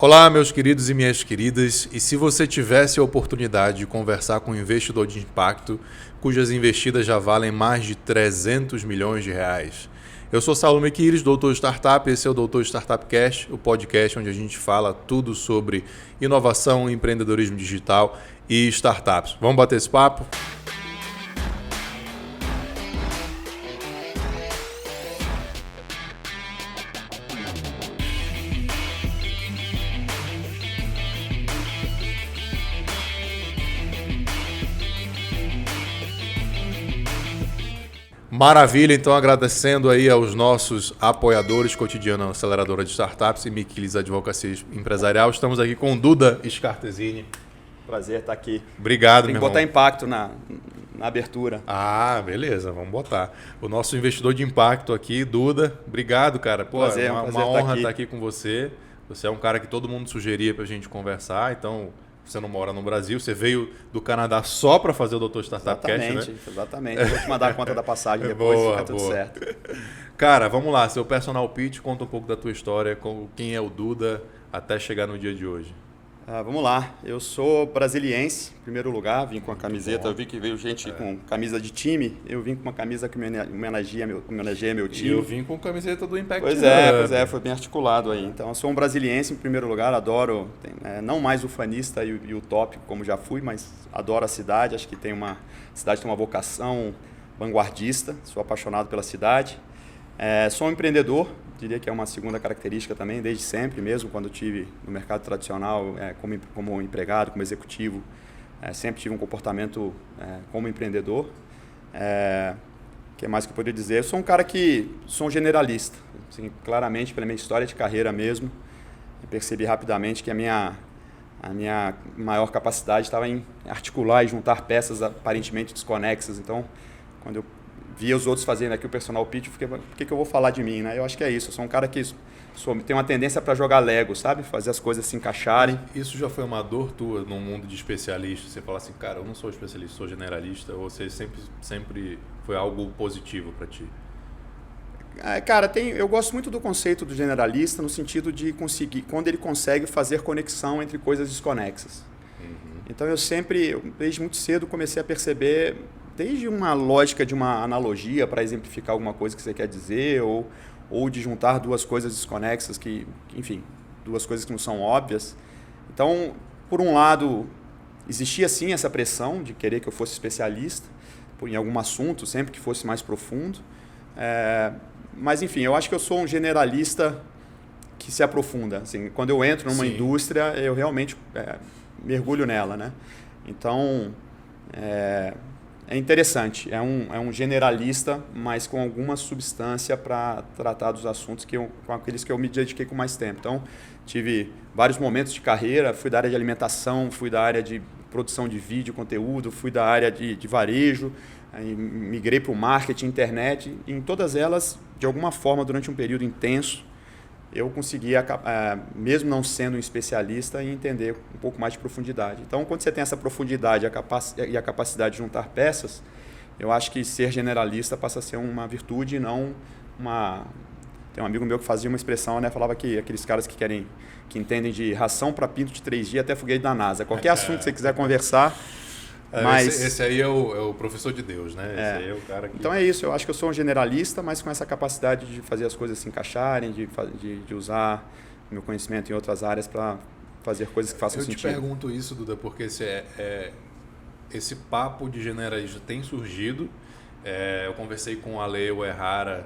Olá, meus queridos e minhas queridas, e se você tivesse a oportunidade de conversar com um investidor de impacto, cujas investidas já valem mais de 300 milhões de reais. Eu sou Saulo Mequiris, doutor Startup, esse é o Doutor Startup Cash, o podcast onde a gente fala tudo sobre inovação, empreendedorismo digital e startups. Vamos bater esse papo? Maravilha, então agradecendo aí aos nossos apoiadores cotidiano Aceleradora de Startups e Mequilis Advocacia Empresarial. Estamos aqui com Duda Scartesini. Prazer estar aqui. Obrigado, Tem meu que botar irmão. impacto na abertura. Ah, beleza, vamos botar. O nosso investidor de impacto aqui, Duda. Obrigado, cara. Pô, Prazer, é uma prazer honra estar aqui com você. Você é um cara que todo mundo sugeria pra gente conversar, então você não mora no Brasil, você veio do Canadá só para fazer o Doutor Startup Cash, né? Exatamente. Vou te mandar a conta da passagem depois, Boa, fica tudo boa. certo. Cara, vamos lá, seu personal pitch, conta um pouco da tua história, quem é o Duda até chegar no dia de hoje. Vamos lá, eu sou brasiliense, em primeiro lugar, vim com a camiseta, eu vi que veio gente com camisa de time, eu vim com uma camisa que homenageia meu E time. eu vim com camiseta do Impact Pois é, foi bem articulado aí. Então, eu sou um brasiliense em primeiro lugar, adoro, não mais o fanista e o tópico como já fui, mas adoro a cidade, acho que a cidade tem uma vocação vanguardista, sou apaixonado pela cidade. Sou um empreendedor, diria que é uma segunda característica também, desde sempre, mesmo quando estive no mercado tradicional, como empregado, como executivo, sempre tive um comportamento como empreendedor. O que mais que eu poderia dizer? Eu sou um cara que sou um generalista, assim, claramente pela minha história de carreira mesmo, eu percebi rapidamente que a minha maior capacidade estava em articular e juntar peças aparentemente desconexas. Então, quando eu via os outros fazendo aqui o personal pitch, eu fiquei, por que eu vou falar de mim, né? Eu acho que é isso, eu sou um cara que tem uma tendência para jogar Lego, sabe? Fazer as coisas se encaixarem. Isso já foi uma dor tua no mundo de especialista? Você fala assim, cara, eu não sou especialista, sou generalista, ou você sempre foi algo positivo para ti? Cara, eu gosto muito do conceito do generalista no sentido de conseguir, quando ele consegue fazer conexão entre coisas desconexas. Então desde muito cedo, comecei a perceber, desde uma lógica de uma analogia para exemplificar alguma coisa que você quer dizer, ou de juntar duas coisas desconexas, enfim, duas coisas que não são óbvias. Então, por um lado, existia sim essa pressão de querer que eu fosse especialista em algum assunto, sempre que fosse mais profundo. Mas, enfim, eu acho que eu sou um generalista que se aprofunda. Assim, quando eu entro numa indústria, eu realmente mergulho nela, né? Então, é interessante. É um generalista, mas com alguma substância para tratar dos assuntos com aqueles que eu me dediquei com mais tempo. Então, tive vários momentos de carreira, fui da área de alimentação, fui da área de produção de vídeo, conteúdo, fui da área de varejo, migrei para o marketing, internet, e em todas elas, de alguma forma, durante um período intenso, eu consegui, mesmo não sendo um especialista, entender um pouco mais de profundidade. Então, quando você tem essa profundidade e a capacidade de juntar peças, eu acho que ser generalista passa a ser uma virtude e não uma... Tem um amigo meu que fazia uma expressão, né? Falava que aqueles caras que entendem de ração para pinto de 3 dias até foguete da NASA. Qualquer assunto que você quiser conversar... Mas esse aí é o professor de Deus, né? Esse aí é o cara que... Então é isso, eu acho que eu sou um generalista, mas com essa capacidade de fazer as coisas se encaixarem, de usar meu conhecimento em outras áreas para fazer coisas que façam sentido. Eu te pergunto isso, Duda, porque esse papo de generalista tem surgido. Eu conversei com o Ale Uehara,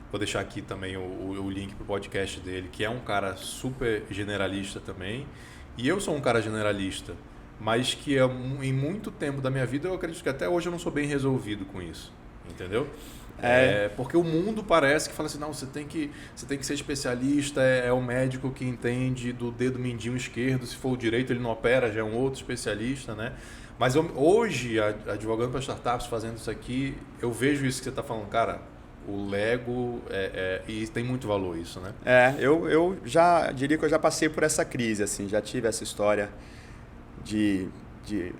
vou deixar aqui também o link para o podcast dele, que é um cara super generalista também. E eu sou um cara generalista, mas que em muito tempo da minha vida eu acredito que até hoje eu não sou bem resolvido com isso, entendeu? Porque o mundo parece que fala assim, não, você tem que ser especialista, é o médico que entende do dedo mindinho esquerdo, se for o direito ele não opera, já é um outro especialista, né? Mas hoje, advogando para startups, fazendo isso aqui, eu vejo isso que você está falando, cara, o Lego, e tem muito valor isso, né? Eu já diria que eu já passei por essa crise, assim, já tive essa história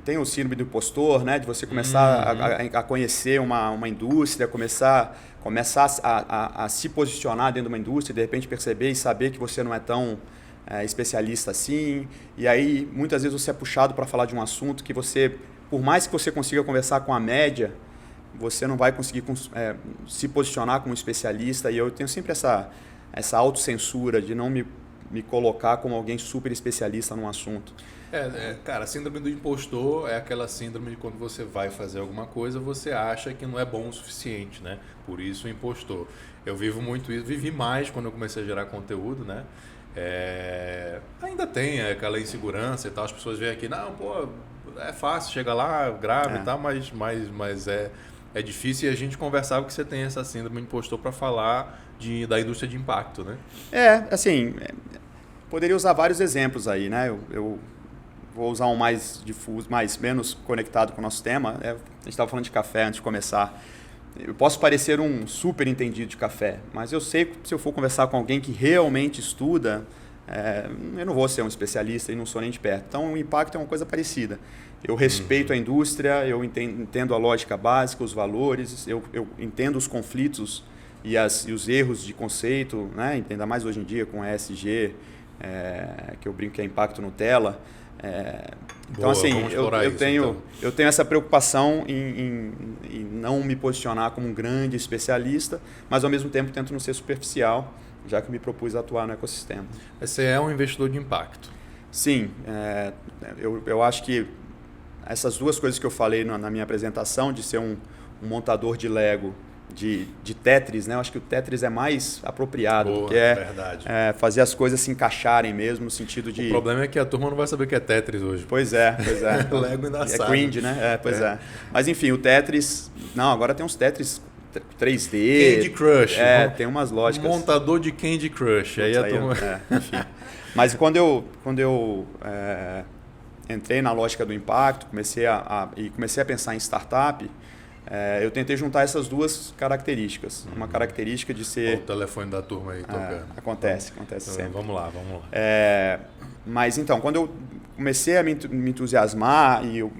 tem o síndrome do impostor, né? De você começar a conhecer uma indústria, começar a se posicionar dentro de uma indústria, de repente perceber e saber que você não é tão especialista assim, e aí muitas vezes você é puxado para falar de um assunto que você, por mais que você consiga conversar com a média, você não vai conseguir se posicionar como especialista, e eu tenho sempre essa autocensura de não me colocar como alguém super especialista num assunto. Cara, a síndrome do impostor é aquela síndrome de quando você vai fazer alguma coisa, você acha que não é bom o suficiente, né? Por isso o impostor. Eu vivo muito isso, vivi mais quando eu comecei a gerar conteúdo, né? Ainda tem aquela insegurança e tal, as pessoas veem aqui, não, pô, é fácil, chega lá, grava e tal, mas é difícil, e a gente conversava que você tem essa síndrome do impostor para falar da indústria de impacto, né? Assim, poderia usar vários exemplos aí, né? Eu vou usar um mais difuso, menos conectado com o nosso tema. A gente estava falando de café antes de começar. Eu posso parecer um super entendido de café, mas eu sei que se eu for conversar com alguém que realmente estuda, eu não vou ser um especialista e não sou nem de perto. Então, o impacto é uma coisa parecida. Eu respeito a indústria, eu entendo a lógica básica, os valores, eu entendo os conflitos e os erros de conceito, né? Ainda mais hoje em dia com ESG, que eu brinco que é impacto Nutella. Então, assim, eu tenho essa preocupação em não me posicionar como um grande especialista, mas ao mesmo tempo tento não ser superficial, já que me propus a atuar no ecossistema. Você é um investidor de impacto? Sim, eu acho que essas duas coisas que eu falei na minha apresentação, de ser um montador de Lego, de Tetris, né? Eu acho que o Tetris é mais apropriado, porque é fazer as coisas se encaixarem mesmo, no sentido de... O problema é que a turma não vai saber o que é Tetris hoje. Pois é. O Lego ainda sabe. É cringe, né? Pois é. Mas enfim, o Tetris... Não, agora tem uns Tetris 3D. Candy Crush. Tem umas lógicas. Montador de Candy Crush. Aí a turma... Enfim. Mas quando eu entrei na lógica do impacto, comecei a pensar em startup, eu tentei juntar essas duas características. Uma característica de ser... O telefone da turma aí tocando. Acontece sempre. Vamos lá. Mas então, quando eu comecei a me entusiasmar e o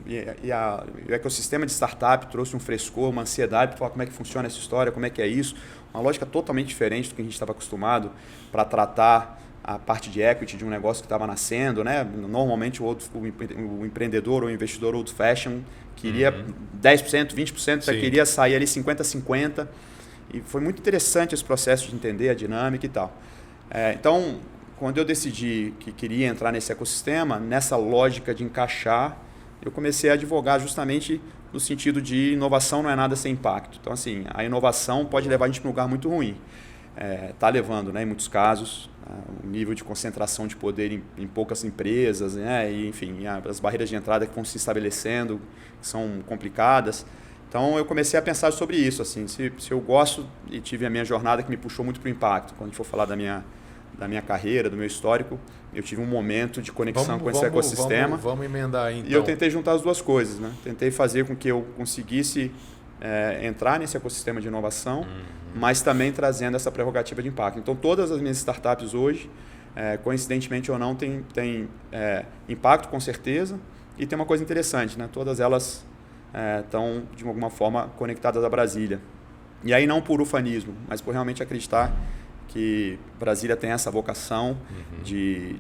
ecossistema de startup trouxe um frescor, uma ansiedade para falar como é que funciona essa história, como é que é isso, uma lógica totalmente diferente do que a gente estava acostumado para tratar a parte de equity de um negócio que estava nascendo, né? Normalmente o empreendedor ou o investidor old fashion queria 10%, 20%, já queria sair ali 50-50. E foi muito interessante esse processo de entender a dinâmica e tal. Então, quando eu decidi que queria entrar nesse ecossistema, nessa lógica de encaixar, eu comecei a advogar justamente no sentido de inovação não é nada sem impacto. Então, assim, a inovação pode levar a gente para um lugar muito ruim. Está levando, né, em muitos casos, o nível de concentração de poder em poucas empresas, né, e, enfim, as barreiras de entrada que vão se estabelecendo, que são complicadas. Então, eu comecei a pensar sobre isso, assim, se eu gosto e tive a minha jornada que me puxou muito para o impacto. Quando a gente for falar da minha carreira, do meu histórico, eu tive um momento de conexão com esse ecossistema. Vamos emendar aí, então. E eu tentei juntar as duas coisas, né? Tentei fazer com que eu conseguisse entrar nesse ecossistema de inovação, mas também trazendo essa prerrogativa de impacto. Então, todas as minhas startups hoje, coincidentemente ou não, têm impacto com certeza, e tem uma coisa interessante, né? Todas elas estão, de alguma forma, conectadas a Brasília. E aí não por ufanismo, mas por realmente acreditar que Brasília tem essa vocação de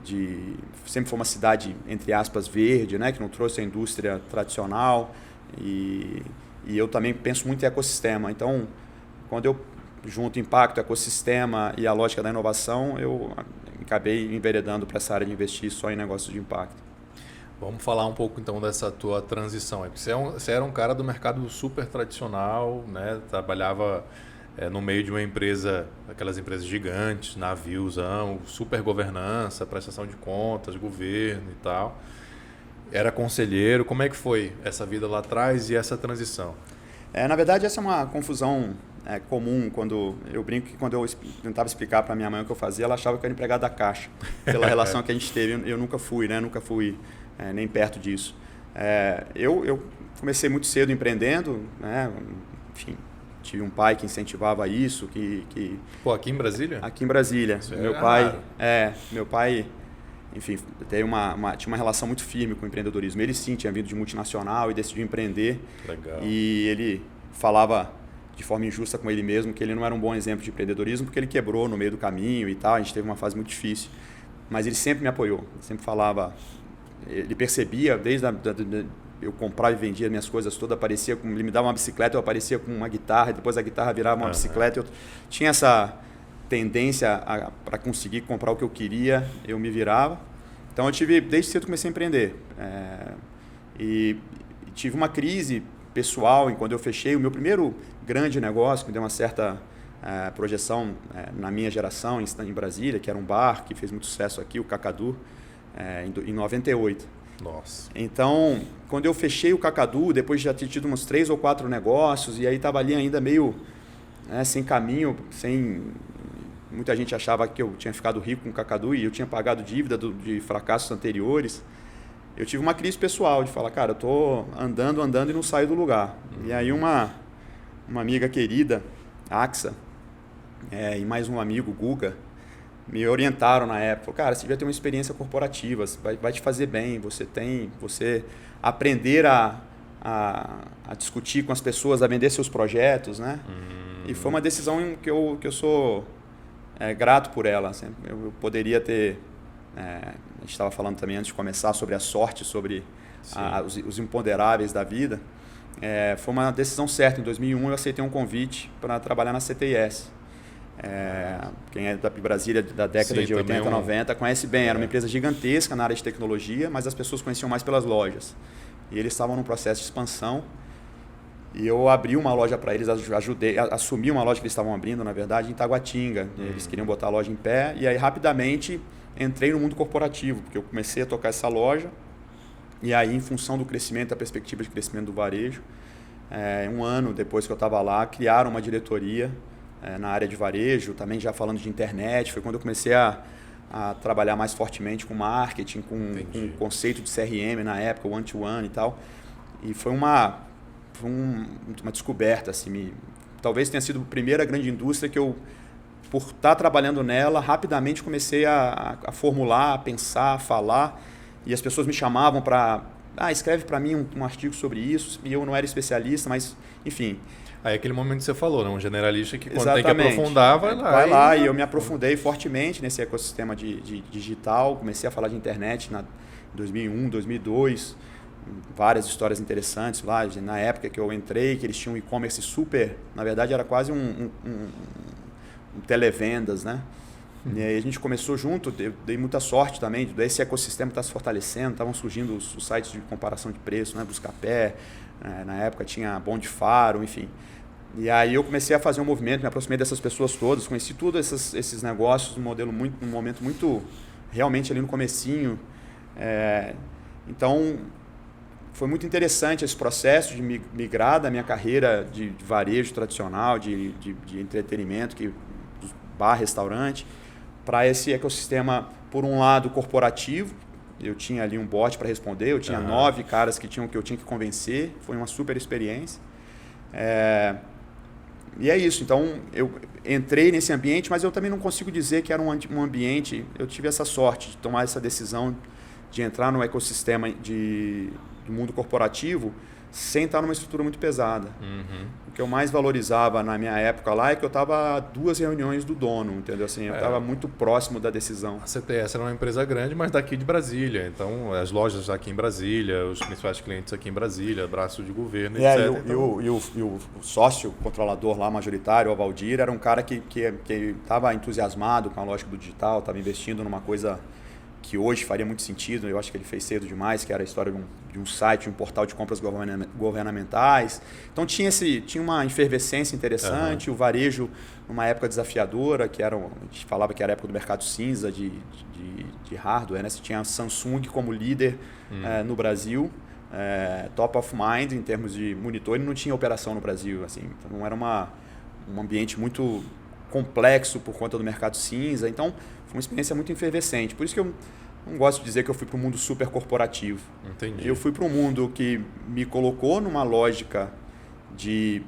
sempre foi uma cidade, entre aspas, verde, né? Que não trouxe a indústria tradicional, e eu também penso muito em ecossistema. Então, quando eu junto impacto, ecossistema e a lógica da inovação, eu acabei enveredando para essa área de investir só em negócios de impacto. Vamos falar um pouco então dessa tua transição. Você era um cara do mercado super tradicional, né? Trabalhava no meio de uma empresa, aquelas empresas gigantes, naviozão, super governança, prestação de contas, governo e tal. Era conselheiro. Como é que foi essa vida lá atrás e essa transição? Na verdade, essa é uma confusão comum. Quando eu brinco que quando eu tentava explicar para minha mãe o que eu fazia, ela achava que eu era empregado da Caixa, pela relação que a gente teve. Eu nunca fui, né? Nunca fui nem perto disso. Eu comecei muito cedo empreendendo, né? Enfim, tive um pai que incentivava isso. Pô, aqui em Brasília? Aqui em Brasília. Isso Meu pai, enfim, tinha uma relação muito firme com o empreendedorismo. Ele sim tinha vindo de multinacional e decidiu empreender. Legal. E ele falava de forma injusta com ele mesmo que ele não era um bom exemplo de empreendedorismo porque ele quebrou no meio do caminho e tal. A gente teve uma fase muito difícil. mas ele sempre me apoiou, sempre falava, ele percebia, eu comprava e vendia minhas coisas todas, ele me dava uma bicicleta, eu aparecia com uma guitarra, depois a guitarra virava uma bicicleta, eu tinha essa tendência para conseguir comprar o que eu queria, eu me virava. Então eu desde cedo comecei a empreender. E tive uma crise pessoal quando eu fechei o meu primeiro grande negócio, que deu uma certa projeção na minha geração em Brasília, que era um bar que fez muito sucesso aqui, o Cacadu, em 98. Nossa. Então, quando eu fechei o Cacadu, depois de já ter tido uns 3 ou 4 negócios, e aí estava ali ainda meio sem caminho, muita gente achava que eu tinha ficado rico com o Cacadu e eu tinha pagado dívida de fracassos anteriores. Eu tive uma crise pessoal de falar, cara, eu tô andando e não saio do lugar. E aí uma amiga querida, Axa, e mais um amigo, Guga, me orientaram na época. Cara, você devia ter uma experiência corporativa, vai te fazer bem, você aprender a discutir com as pessoas, a vender seus projetos, né? E foi uma decisão que eu sou grato por ela. Eu poderia ter... a gente estava falando também antes de começar sobre a sorte, sobre os imponderáveis da vida. Foi uma decisão certa. Em 2001 eu aceitei um convite para trabalhar na CTIS. Quem é da Brasília da década de 80, 90 conhece bem. Era uma empresa gigantesca na área de tecnologia, mas as pessoas conheciam mais pelas lojas. E eles estavam num processo de expansão. E eu abri uma loja para eles, assumi uma loja que eles estavam abrindo, na verdade, em Taguatinga. Eles queriam botar a loja em pé. E aí, rapidamente, entrei no mundo corporativo, porque eu comecei a tocar essa loja. E aí, em função do crescimento, da perspectiva de crescimento do varejo, um ano depois que eu estava lá, criaram uma diretoria na área de varejo, também já falando de internet. Foi quando eu comecei a trabalhar mais fortemente com marketing, com o conceito de CRM na época, one-to-one e tal. E foi uma descoberta. Assim, talvez tenha sido a primeira grande indústria que eu, por estar trabalhando nela, rapidamente comecei a formular, a pensar, a falar. E as pessoas me chamavam para... escreve para mim um artigo sobre isso. E eu não era especialista, mas, enfim... Aí aquele momento que você falou, né? Um generalista que quando Exatamente. tem que aprofundar, vai lá. Vai lá, e eu me aprofundei fortemente nesse ecossistema de digital. Comecei a falar de internet em 2001, 2002. Várias histórias interessantes lá. Na época que eu entrei, que eles tinham um e-commerce super... Na verdade, era quase um televendas, né? E aí a gente começou junto, eu dei muita sorte também, esse ecossistema está se fortalecendo, estavam surgindo os sites de comparação de preço, né? Buscapé, na época tinha Bom de Faro, enfim. E aí eu comecei a fazer um movimento, me aproximei dessas pessoas todas, conheci todos esses negócios, num momento muito, realmente ali no comecinho. Então, foi muito interessante esse processo de migrar da minha carreira de varejo tradicional, de entretenimento, bar, restaurante, para esse ecossistema, por um lado, corporativo. Eu tinha ali um bot para responder, eu tinha 9 caras que eu tinha que convencer, foi uma super experiência. E é isso, então eu entrei nesse ambiente, mas eu também não consigo dizer que era um ambiente, eu tive essa sorte de tomar essa decisão de entrar no ecossistema do mundo corporativo sem estar numa estrutura muito pesada. O que eu mais valorizava na minha época lá é que eu estava a 2 reuniões do dono, entendeu? Assim, eu estava muito próximo da decisão. A CTS era uma empresa grande, mas daqui de Brasília. Então, as lojas aqui em Brasília, os principais clientes aqui em Brasília, braço de governo, etc. E o sócio controlador lá, majoritário, o Valdir, era um cara que estava entusiasmado com a lógica do digital, estava investindo numa coisa que hoje faria muito sentido, eu acho que ele fez cedo demais, que era a história de um site, um portal de compras governamentais. Então tinha uma efervescência interessante, o varejo numa época desafiadora, a gente falava que era a época do mercado cinza de hardware, né? Você tinha a Samsung como líder no Brasil, top of mind em termos de monitor, e não tinha operação no Brasil. Assim, então era um ambiente muito complexo por conta do mercado cinza. Então foi uma experiência muito efervescente. Por isso que eu não gosto de dizer que eu fui para um mundo super corporativo. Entendi. Eu fui para um mundo que me colocou numa lógica de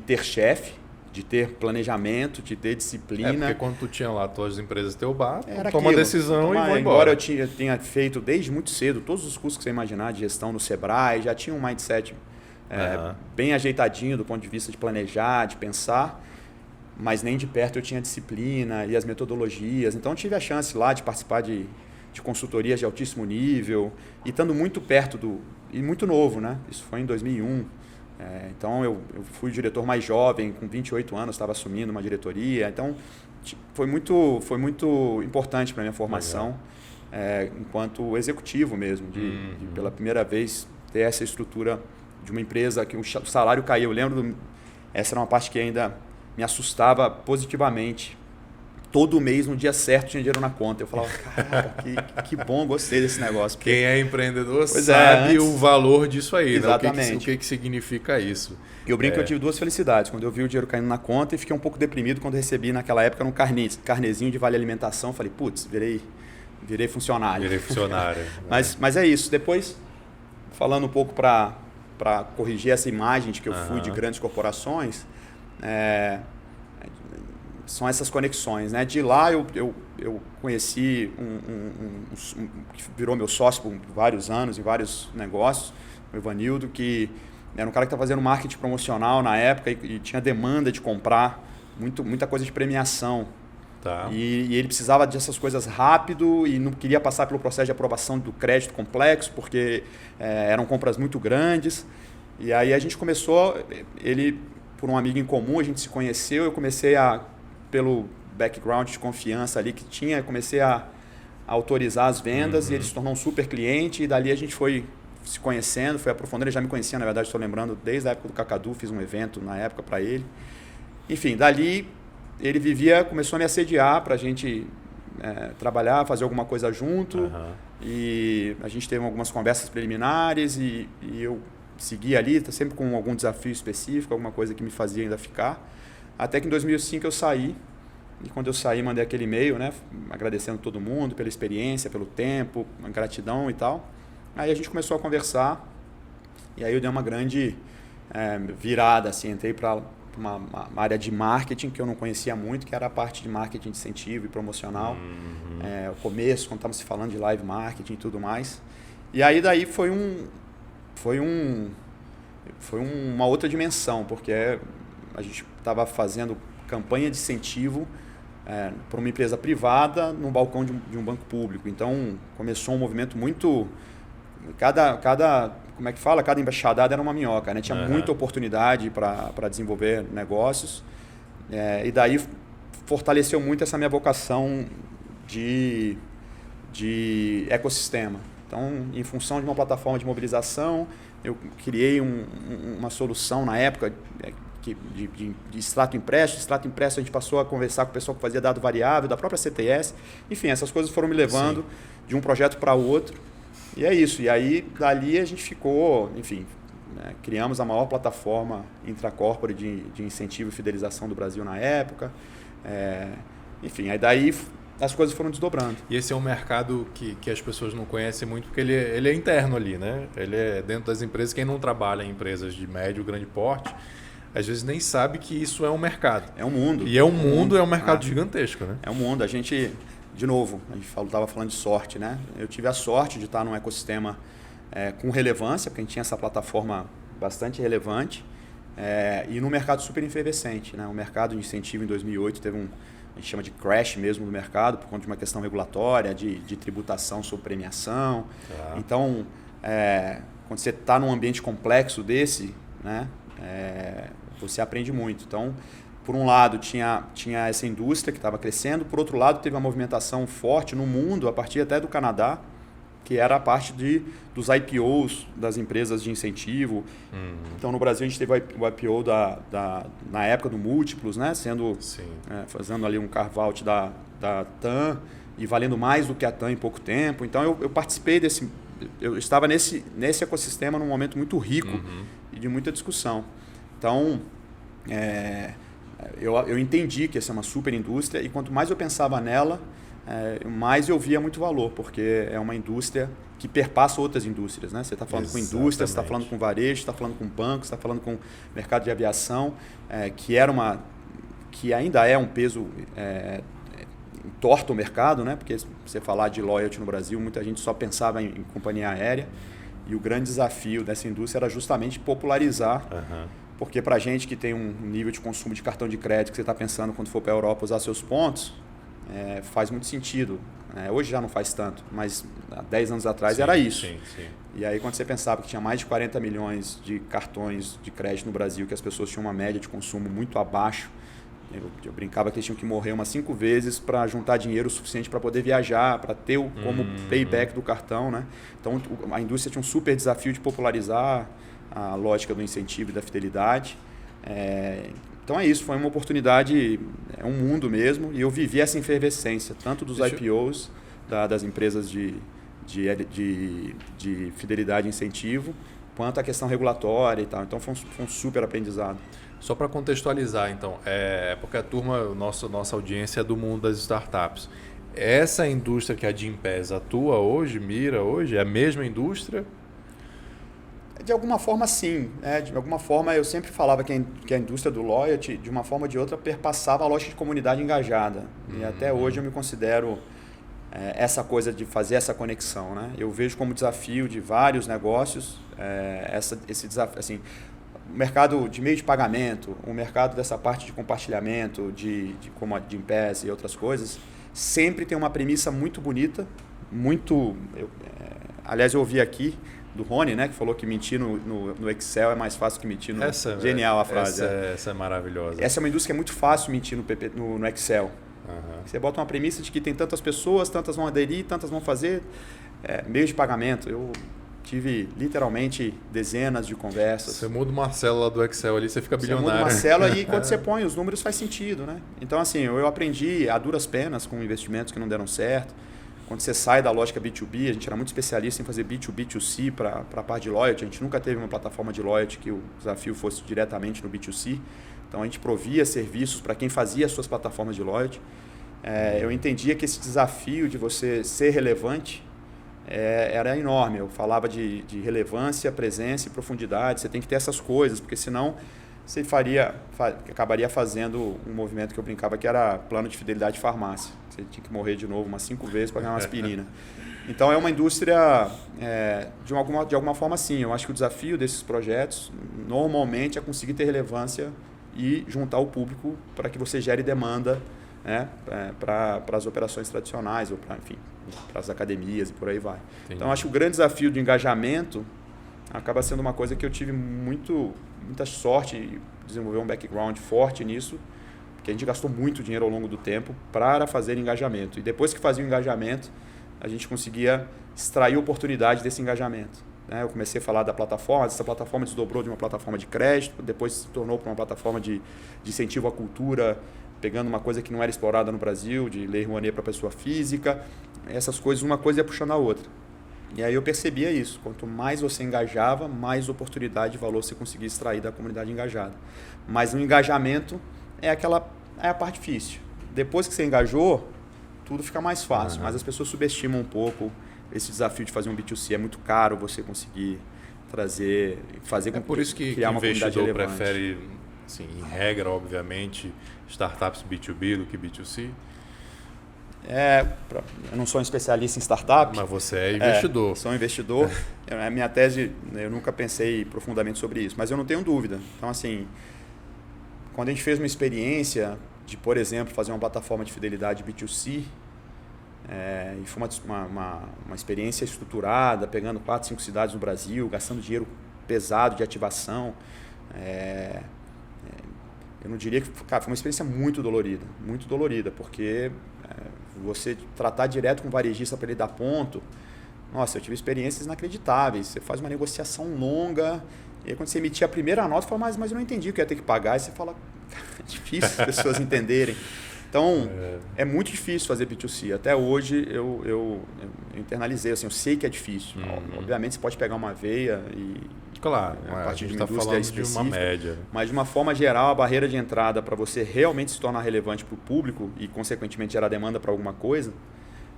ter chefe, de ter planejamento, de ter disciplina. Porque quando tu tinha lá tuas empresas, teu bar, era toma aquilo, decisão e vai embora. Embora eu tenha feito desde muito cedo todos os cursos que você imaginar de gestão no Sebrae, já tinha um mindset bem ajeitadinho do ponto de vista de planejar, de pensar. mas nem de perto eu tinha a disciplina e as metodologias. Então eu tive a chance lá de participar de consultorias de altíssimo nível e estando muito perto e muito novo, né? Isso foi em 2001. Então eu fui o diretor mais jovem, com 28 anos, estava assumindo uma diretoria. Então foi muito importante para a minha formação, enquanto executivo mesmo, de pela primeira vez ter essa estrutura de uma empresa que o salário caiu. Eu lembro, essa era uma parte que ainda me assustava positivamente. Todo mês, no dia certo, tinha dinheiro na conta. Eu falava, caraca, que bom, gostei desse negócio. Porque... Quem é empreendedor sabe o valor disso aí, exatamente. Né? O que significa isso. Eu brinco que eu tive 2 felicidades. Quando eu vi o dinheiro caindo na conta e fiquei um pouco deprimido quando recebi, naquela época, um carnezinho de vale alimentação. Falei, putz, virei funcionário. Virei funcionário. Mas é isso. Depois, falando um pouco para corrigir essa imagem de que eu fui de grandes corporações, são essas conexões, né? De lá eu conheci que virou meu sócio por vários anos em vários negócios, o Evanildo, que era um cara que estava fazendo marketing promocional na época e tinha demanda de comprar muita coisa de premiação. Tá. E ele precisava dessas coisas rápido e não queria passar pelo processo de aprovação do crédito complexo, porque eram compras muito grandes. E aí a gente começou, ele, por um amigo em comum, a gente se conheceu, eu comecei pelo background de confiança ali que tinha, comecei a autorizar as vendas e ele se tornou um super cliente e dali a gente foi se conhecendo, foi aprofundando. Ele já me conhecia, na verdade, estou lembrando, desde a época do Kakadu, fiz um evento na época para ele. Enfim, dali ele começou a me assediar para a gente trabalhar, fazer alguma coisa junto e a gente teve algumas conversas preliminares e eu segui ali, sempre com algum desafio específico, alguma coisa que me fazia ainda ficar. Até que em 2005 eu saí, e quando eu saí mandei aquele e-mail, né, agradecendo todo mundo pela experiência, pelo tempo, uma gratidão e tal. Aí a gente começou a conversar, e aí eu dei uma grande virada, assim, entrei para uma área de marketing que eu não conhecia muito, que era a parte de marketing de incentivo e promocional. O começo, quando estávamos se falando de live marketing e tudo mais. E aí daí foi uma outra dimensão, porque a gente estava fazendo campanha de incentivo para uma empresa privada no balcão de um banco público. Então, começou um movimento muito... como é que fala? Cada embaixadada era uma minhoca, né? Tinha muita oportunidade para desenvolver negócios. E daí fortaleceu muito essa minha vocação de ecossistema. Então, em função de uma plataforma de mobilização, eu criei uma solução na época de extrato impresso. Extrato impresso a gente passou a conversar com o pessoal que fazia dado variável, da própria CTS. Enfim, essas coisas foram me levando de um projeto para outro. E é isso. E aí, dali a gente ficou, enfim, criamos a maior plataforma intracorpore de incentivo e fidelização do Brasil na época. Enfim, aí daí as coisas foram desdobrando. E esse é um mercado que as pessoas não conhecem muito, porque ele é interno ali, né? Ele é dentro das empresas. Quem não trabalha em empresas de médio, grande porte, às vezes nem sabe que isso é um mercado. É um mundo. E é um mercado gigantesco, né? É um mundo. A gente, de novo, a gente estava falando de sorte, né? Eu tive a sorte de estar num ecossistema com relevância, porque a gente tinha essa plataforma bastante relevante, e num mercado super efervescente, né? O mercado de incentivo em 2008 teve a gente chama de crash mesmo do mercado, por conta de uma questão regulatória, de tributação sobre premiação. Então, quando você está num ambiente complexo desse, né, você aprende muito. Então, por um lado, tinha essa indústria que estava crescendo, por outro lado, teve uma movimentação forte no mundo, a partir até do Canadá, que era a parte dos IPOs das empresas de incentivo. Então, no Brasil, a gente teve o IPO na época do Múltiplos, né? Fazendo ali um carve-out da TAM e valendo mais do que a TAM em pouco tempo. Então, eu participei eu estava nesse ecossistema num momento muito rico e de muita discussão. Então, eu entendi que essa é uma super indústria e quanto mais eu pensava nela, mais eu via muito valor, porque é uma indústria que perpassa outras indústrias, né? Você está falando com indústria, você está falando com varejo, você está falando com banco, você está falando com mercado de aviação, que ainda é um peso entorta o mercado, né? Porque se você falar de loyalty no Brasil, muita gente só pensava em companhia aérea, e o grande desafio dessa indústria era justamente popularizar porque para a gente que tem um nível de consumo de cartão de crédito que você está pensando quando for para a Europa usar seus pontos, faz muito sentido. Hoje já não faz tanto, mas há 10 anos atrás era isso. Sim. E aí quando você pensava que tinha mais de 40 milhões de cartões de crédito no Brasil, que as pessoas tinham uma média de consumo muito abaixo, eu brincava que eles tinham que morrer umas 5 vezes para juntar dinheiro suficiente para poder viajar, para ter como payback do cartão, né? Então a indústria tinha um super desafio de popularizar a lógica do incentivo e da fidelidade. Então é isso, foi uma oportunidade, um mundo mesmo, e eu vivi essa efervescência, tanto dos IPOs, das empresas de fidelidade e incentivo, quanto a questão regulatória e tal. Então foi um super aprendizado. Só para contextualizar, então, porque a turma, nossa audiência é do mundo das startups. Essa indústria que a Gympass atua hoje, mira hoje, é a mesma indústria? De alguma forma, sim. De alguma forma, eu sempre falava que a indústria do loyalty, de uma forma ou de outra, perpassava a lógica de comunidade engajada. E até hoje eu me considero essa coisa de fazer essa conexão, né? Eu vejo como desafio de vários negócios esse desafio, assim, o mercado de meio de pagamento, o mercado dessa parte de compartilhamento, como a Gympass e outras coisas, sempre tem uma premissa muito bonita, aliás, eu ouvi aqui do Rony, né, que falou que mentir no Excel é mais fácil que mentir no... Genial a frase. Essa é maravilhosa. Essa é uma indústria que é muito fácil mentir no Excel. Uhum. Você bota uma premissa de que tem tantas pessoas, tantas vão aderir, tantas vão fazer meio de pagamento. Eu tive literalmente dezenas de conversas. Você muda uma célula do Excel ali, você fica bilionário. Você muda uma célula e quando você põe os números faz sentido, né? Então, assim, eu aprendi a duras penas com investimentos que não deram certo. Quando você sai da lógica B2B, a gente era muito especialista em fazer B2B, B2C para a parte de loyalty. A gente nunca teve uma plataforma de loyalty que o desafio fosse diretamente no B2C. Então, a gente provia serviços para quem fazia as suas plataformas de loyalty. Eu entendia que esse desafio de você ser relevante era enorme. Eu falava de relevância, presença e profundidade. Você tem que ter essas coisas, porque senão você acabaria fazendo um movimento que eu brincava que era plano de fidelidade de farmácia. Você tinha que morrer de novo umas 5 vezes para ganhar uma aspirina. Então é uma indústria, de alguma forma sim. Eu acho que o desafio desses projetos normalmente é conseguir ter relevância e juntar o público para que você gere demanda, né, para as operações tradicionais ou para as academias e por aí vai. Entendi. Então acho que o grande desafio de engajamento acaba sendo uma coisa que eu tive muita sorte de desenvolver um background forte nisso, porque a gente gastou muito dinheiro ao longo do tempo para fazer engajamento. E depois que fazia o engajamento, a gente conseguia extrair oportunidade desse engajamento. Eu comecei a falar da plataforma, essa plataforma desdobrou de uma plataforma de crédito, depois se tornou para uma plataforma de incentivo à cultura, pegando uma coisa que não era explorada no Brasil, de Lei Rouanet para a pessoa física. Essas coisas, uma coisa ia puxando a outra. E aí eu percebia isso. Quanto mais você engajava, mais oportunidade e valor você conseguia extrair da comunidade engajada. Mas o engajamento é a parte difícil. Depois que você engajou, tudo fica mais fácil. Mas as pessoas subestimam um pouco esse desafio de fazer um B2C. É muito caro você conseguir fazer com por isso que criar uma comunidade relevante. O investidor prefere, assim, em regra, obviamente, startups B2B do que B2C? Eu não sou um especialista em startup. Mas você é investidor. Sou um investidor. A minha tese, eu nunca pensei profundamente sobre isso, mas eu não tenho dúvida. Então, assim, quando a gente fez uma experiência de, por exemplo, fazer uma plataforma de fidelidade B2C, e foi uma experiência estruturada, pegando 4, 5 cidades no Brasil, gastando dinheiro pesado de ativação, eu não diria que... Cara, foi uma experiência muito dolorida, porque você tratar direto com o varejista para ele dar ponto, nossa, eu tive experiências inacreditáveis. Você faz uma negociação longa, e aí quando você emitir a primeira nota, você fala, mas eu não entendi o que ia ter que pagar, e você fala, é difícil as pessoas entenderem. Então, é muito difícil fazer B2C. Até hoje, eu internalizei, assim, eu sei que é difícil. Obviamente, você pode pegar uma veia e... Claro, a partir de uma uma indústria específica, de uma média. Mas, de uma forma geral, a barreira de entrada para você realmente se tornar relevante para o público e, consequentemente, gerar demanda para alguma coisa,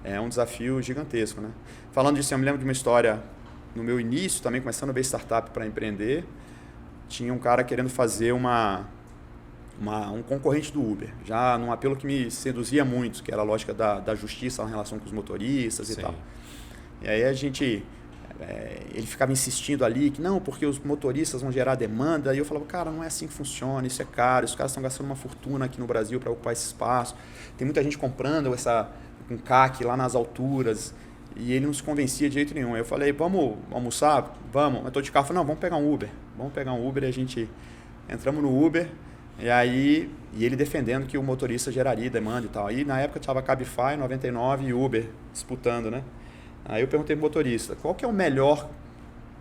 é um desafio gigantesco, né? Falando disso, eu me lembro de uma história no meu início, também começando a ver startup para empreender. Tinha um cara querendo fazer um concorrente do Uber, já num apelo que me seduzia muito, que era a lógica da justiça em relação com os motoristas e tal. E aí a gente ele ficava insistindo ali que não, porque os motoristas vão gerar demanda. E eu falava, cara, não é assim que funciona, isso é caro, os caras estão gastando uma fortuna aqui no Brasil para ocupar esse espaço. Tem muita gente comprando um CAC lá nas alturas. E ele não se convencia de jeito nenhum. Eu falei, vamos almoçar? Vamos. Eu estou de carro, falei, não, vamos pegar um Uber. Vamos pegar um Uber. E a gente entramos no Uber. E ele defendendo que o motorista geraria demanda e tal. Aí na época estava Cabify, 99 e Uber disputando, né? Aí eu perguntei pro motorista, qual que é o melhor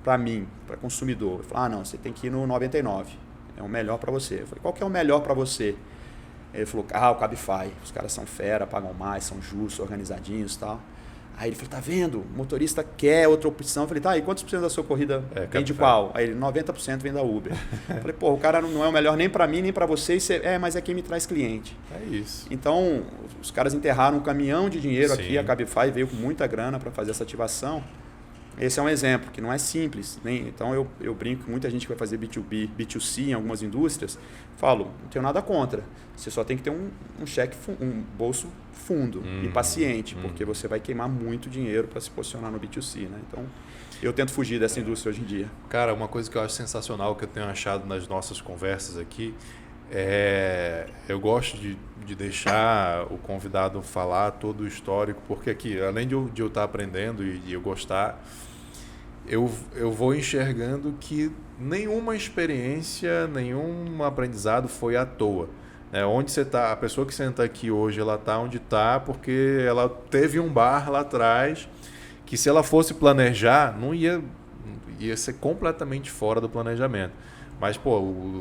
para mim, para consumidor? Ele falou, não, você tem que ir no 99, é o melhor para você. Eu falei, qual que é o melhor para você? Ele falou, o Cabify, os caras são fera, pagam mais, são justos, organizadinhos e tal. Aí ele falou, tá vendo? O motorista quer outra opção. Eu falei, tá, e quantos por cento da sua corrida vem de qual? Aí ele, 90% vem da Uber. Eu falei, pô, o cara não é o melhor nem para mim, nem para você, mas é quem me traz cliente. É isso. Então, os caras enterraram um caminhão de dinheiro aqui, a Cabify veio com muita grana para fazer essa ativação. Esse é um exemplo, que não é simples. Então, eu brinco com muita gente que vai fazer B2B, B2C em algumas indústrias, falo, não tenho nada contra. Você só tem que ter um bolso fundo e paciente, porque você vai queimar muito dinheiro para se posicionar no B2C, né? Então, eu tento fugir dessa indústria hoje em dia. Cara, uma coisa que eu acho sensacional, que eu tenho achado nas nossas conversas aqui, eu gosto de deixar o convidado falar todo o histórico, porque aqui, além de eu estar aprendendo e eu gostar, eu vou enxergando que nenhuma experiência, nenhum aprendizado foi à toa. Onde você está, a pessoa que senta aqui hoje, ela está onde está porque ela teve um bar lá atrás que, se ela fosse planejar, não ia ser completamente fora do planejamento. Mas, pô, o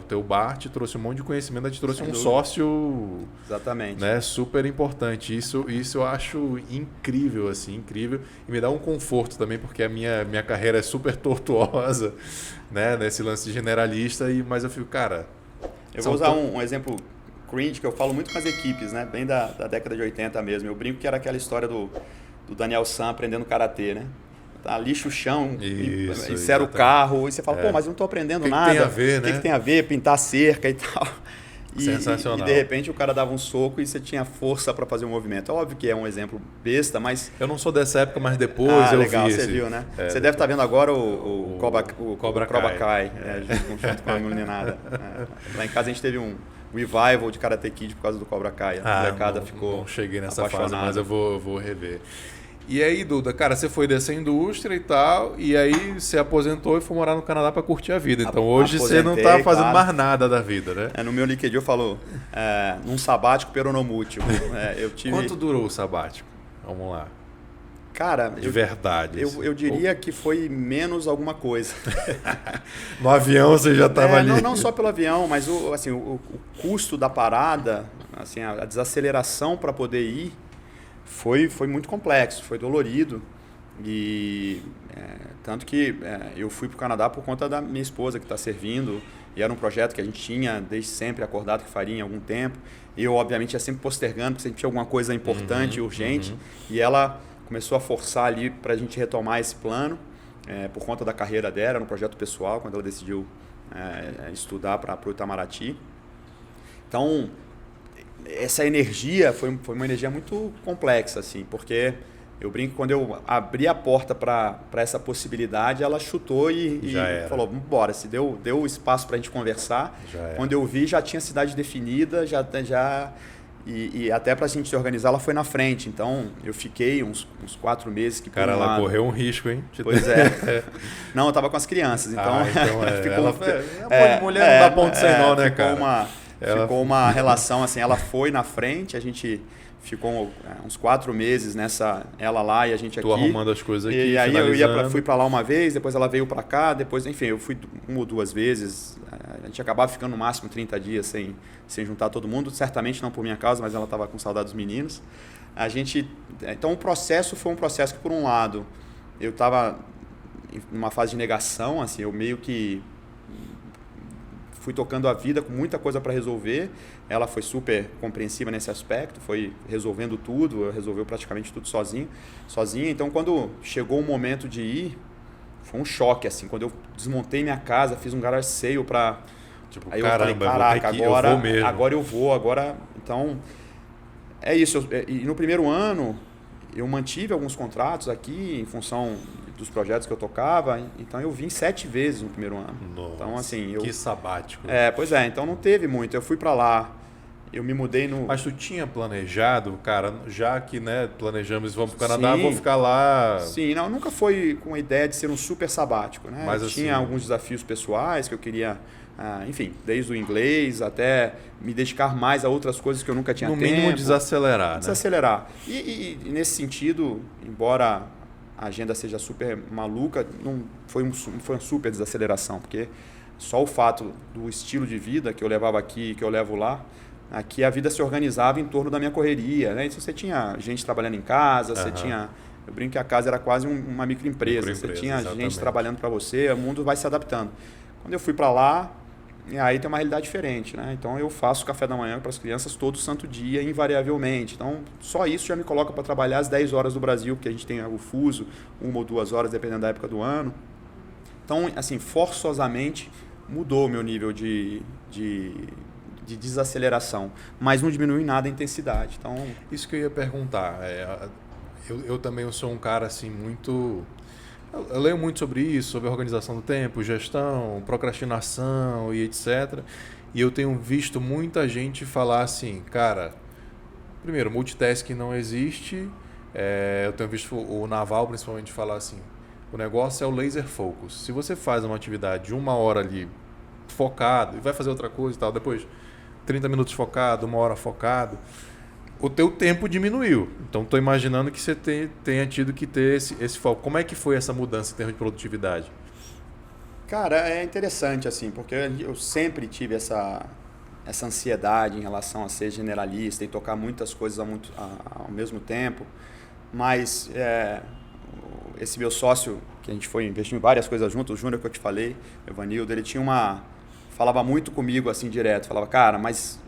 teu bar te trouxe um monte de conhecimento, te trouxe um sócio. Exatamente. Né, super importante. Isso eu acho incrível, assim, incrível. E me dá um conforto também, porque a minha carreira é super tortuosa, né, nesse lance de generalista, mas eu fico, cara... Eu vou usar um exemplo cringe que eu falo muito com as equipes, né, bem da década de 80 mesmo. Eu brinco que era aquela história do Daniel San aprendendo karatê, né? Lixa o chão, insera o carro, e você fala, pô, mas eu não estou aprendendo nada. O que tem a ver, né? O que tem a ver? Pintar cerca e tal. Sensacional. E de repente o cara dava um soco e você tinha força para fazer o movimento. É óbvio que é um exemplo besta, mas... Eu não sou dessa época, mas depois eu legal, vi você viu, né? Você deve estar vendo agora o Cobra Kai, junto com a meninada. Lá em casa a gente teve um revival de Karate Kid por causa do Cobra Kai. A molecada ficou não cheguei nessa apaixonada. fase, mas eu vou rever. E aí, Duda, cara, você foi dessa indústria e tal, e aí você aposentou e foi morar no Canadá para curtir a vida. Então hoje você não tá fazendo mais nada da vida, né? No meu LinkedIn eu falo, num sabático peronomútil. Quanto durou o sabático? Vamos lá. Cara, de verdade. Eu diria que foi menos alguma coisa. No avião você já estava ali? Não só pelo avião, mas o custo da parada, assim, a desaceleração para poder ir, foi muito complexo, foi dolorido. E tanto que eu fui para o Canadá por conta da minha esposa que está servindo, e era um projeto que a gente tinha desde sempre acordado que faria em algum tempo. E eu, obviamente, ia sempre postergando, porque sempre tinha alguma coisa importante e urgente. E ela começou a forçar ali para a gente retomar esse plano, por conta da carreira dela, era um projeto pessoal, quando ela decidiu estudar para o Itamaraty. Então, essa energia foi uma energia muito complexa, assim, porque eu brinco, quando eu abri a porta para essa possibilidade, ela chutou e falou, bora, se deu espaço para a gente conversar. Quando eu vi, já tinha cidade definida, e até para a gente se organizar, ela foi na frente. Então, eu fiquei uns 4 meses que... Cara, ela correu um risco, hein? Pois é. Não, eu estava com as crianças, então... mulher não dá ponto sem nó, né, cara? Ficou uma relação assim, ela foi na frente, a gente ficou uns 4 meses ela lá e a gente aqui. Tô arrumando as coisas aqui, e aí fui para lá uma vez, depois ela veio para cá, depois, enfim, eu fui 1 ou 2 vezes, a gente acabava ficando no máximo 30 dias sem juntar todo mundo, certamente não por minha causa, mas ela estava com saudade dos meninos. Então o processo foi um processo que, por um lado, eu estava numa fase de negação, assim, eu meio que fui tocando a vida com muita coisa para resolver. Ela foi super compreensiva nesse aspecto, foi resolvendo tudo, resolveu praticamente tudo sozinha. Então, quando chegou o momento de ir, foi um choque, assim. Quando eu desmontei minha casa, fiz um garage sale para... aí eu falei, caraca, agora eu vou. Então, é isso. E no primeiro ano, eu mantive alguns contratos aqui em função dos projetos que eu tocava, então eu vim 7 vezes no primeiro ano. Nossa, então, assim, que sabático. Pois é, então não teve muito. Eu fui para lá, eu me mudei no... Mas tu tinha planejado, cara, já que, né, planejamos, vamos para o Canadá, Sim. vou ficar lá... Sim, não, nunca foi com a ideia de ser um super sabático, né? Mas, eu assim, tinha alguns desafios pessoais que eu queria, enfim, desde o inglês até me dedicar mais a outras coisas que eu nunca tinha tempo. No mínimo desacelerar, né? Desacelerar. E nesse sentido, embora a agenda seja super maluca, não foi uma super desaceleração, porque só o fato do estilo de vida que eu levava aqui e que eu levo lá, aqui a vida se organizava em torno da minha correria, né? Então você tinha gente trabalhando em casa, você tinha... Eu brinco que a casa era quase uma microempresa. Você tinha exatamente. gente trabalhando para você, o mundo vai se adaptando. Quando eu fui para lá, aí tem uma realidade diferente, né? Então eu faço café da manhã para as crianças todo santo dia, invariavelmente. Então só isso já me coloca para trabalhar às 10 horas do Brasil, porque a gente tem o fuso, 1 ou 2 horas, dependendo da época do ano. Então, assim, forçosamente mudou o meu nível de desaceleração, mas não diminui nada a intensidade. Então, isso que eu ia perguntar. Eu também sou um cara assim muito... Eu leio muito sobre isso, sobre organização do tempo, gestão, procrastinação e etc. E eu tenho visto muita gente falar assim, cara, primeiro, multitasking não existe. Eu tenho visto o Naval principalmente falar assim, o negócio é o laser focus. Se você faz uma atividade de 1 hora ali focado e vai fazer outra coisa e tal, depois 30 minutos focado, 1 hora focado, o teu tempo diminuiu. Então, estou imaginando que você tenha tido que ter esse foco. Como é que foi essa mudança em termos de produtividade? Cara, é interessante, assim, porque eu sempre tive essa ansiedade em relação a ser generalista e tocar muitas coisas ao mesmo tempo. Mas esse meu sócio, que a gente foi investir em várias coisas juntos, o Júnior que eu te falei, o Evanildo, ele tinha falava muito comigo assim direto, falava, cara, mas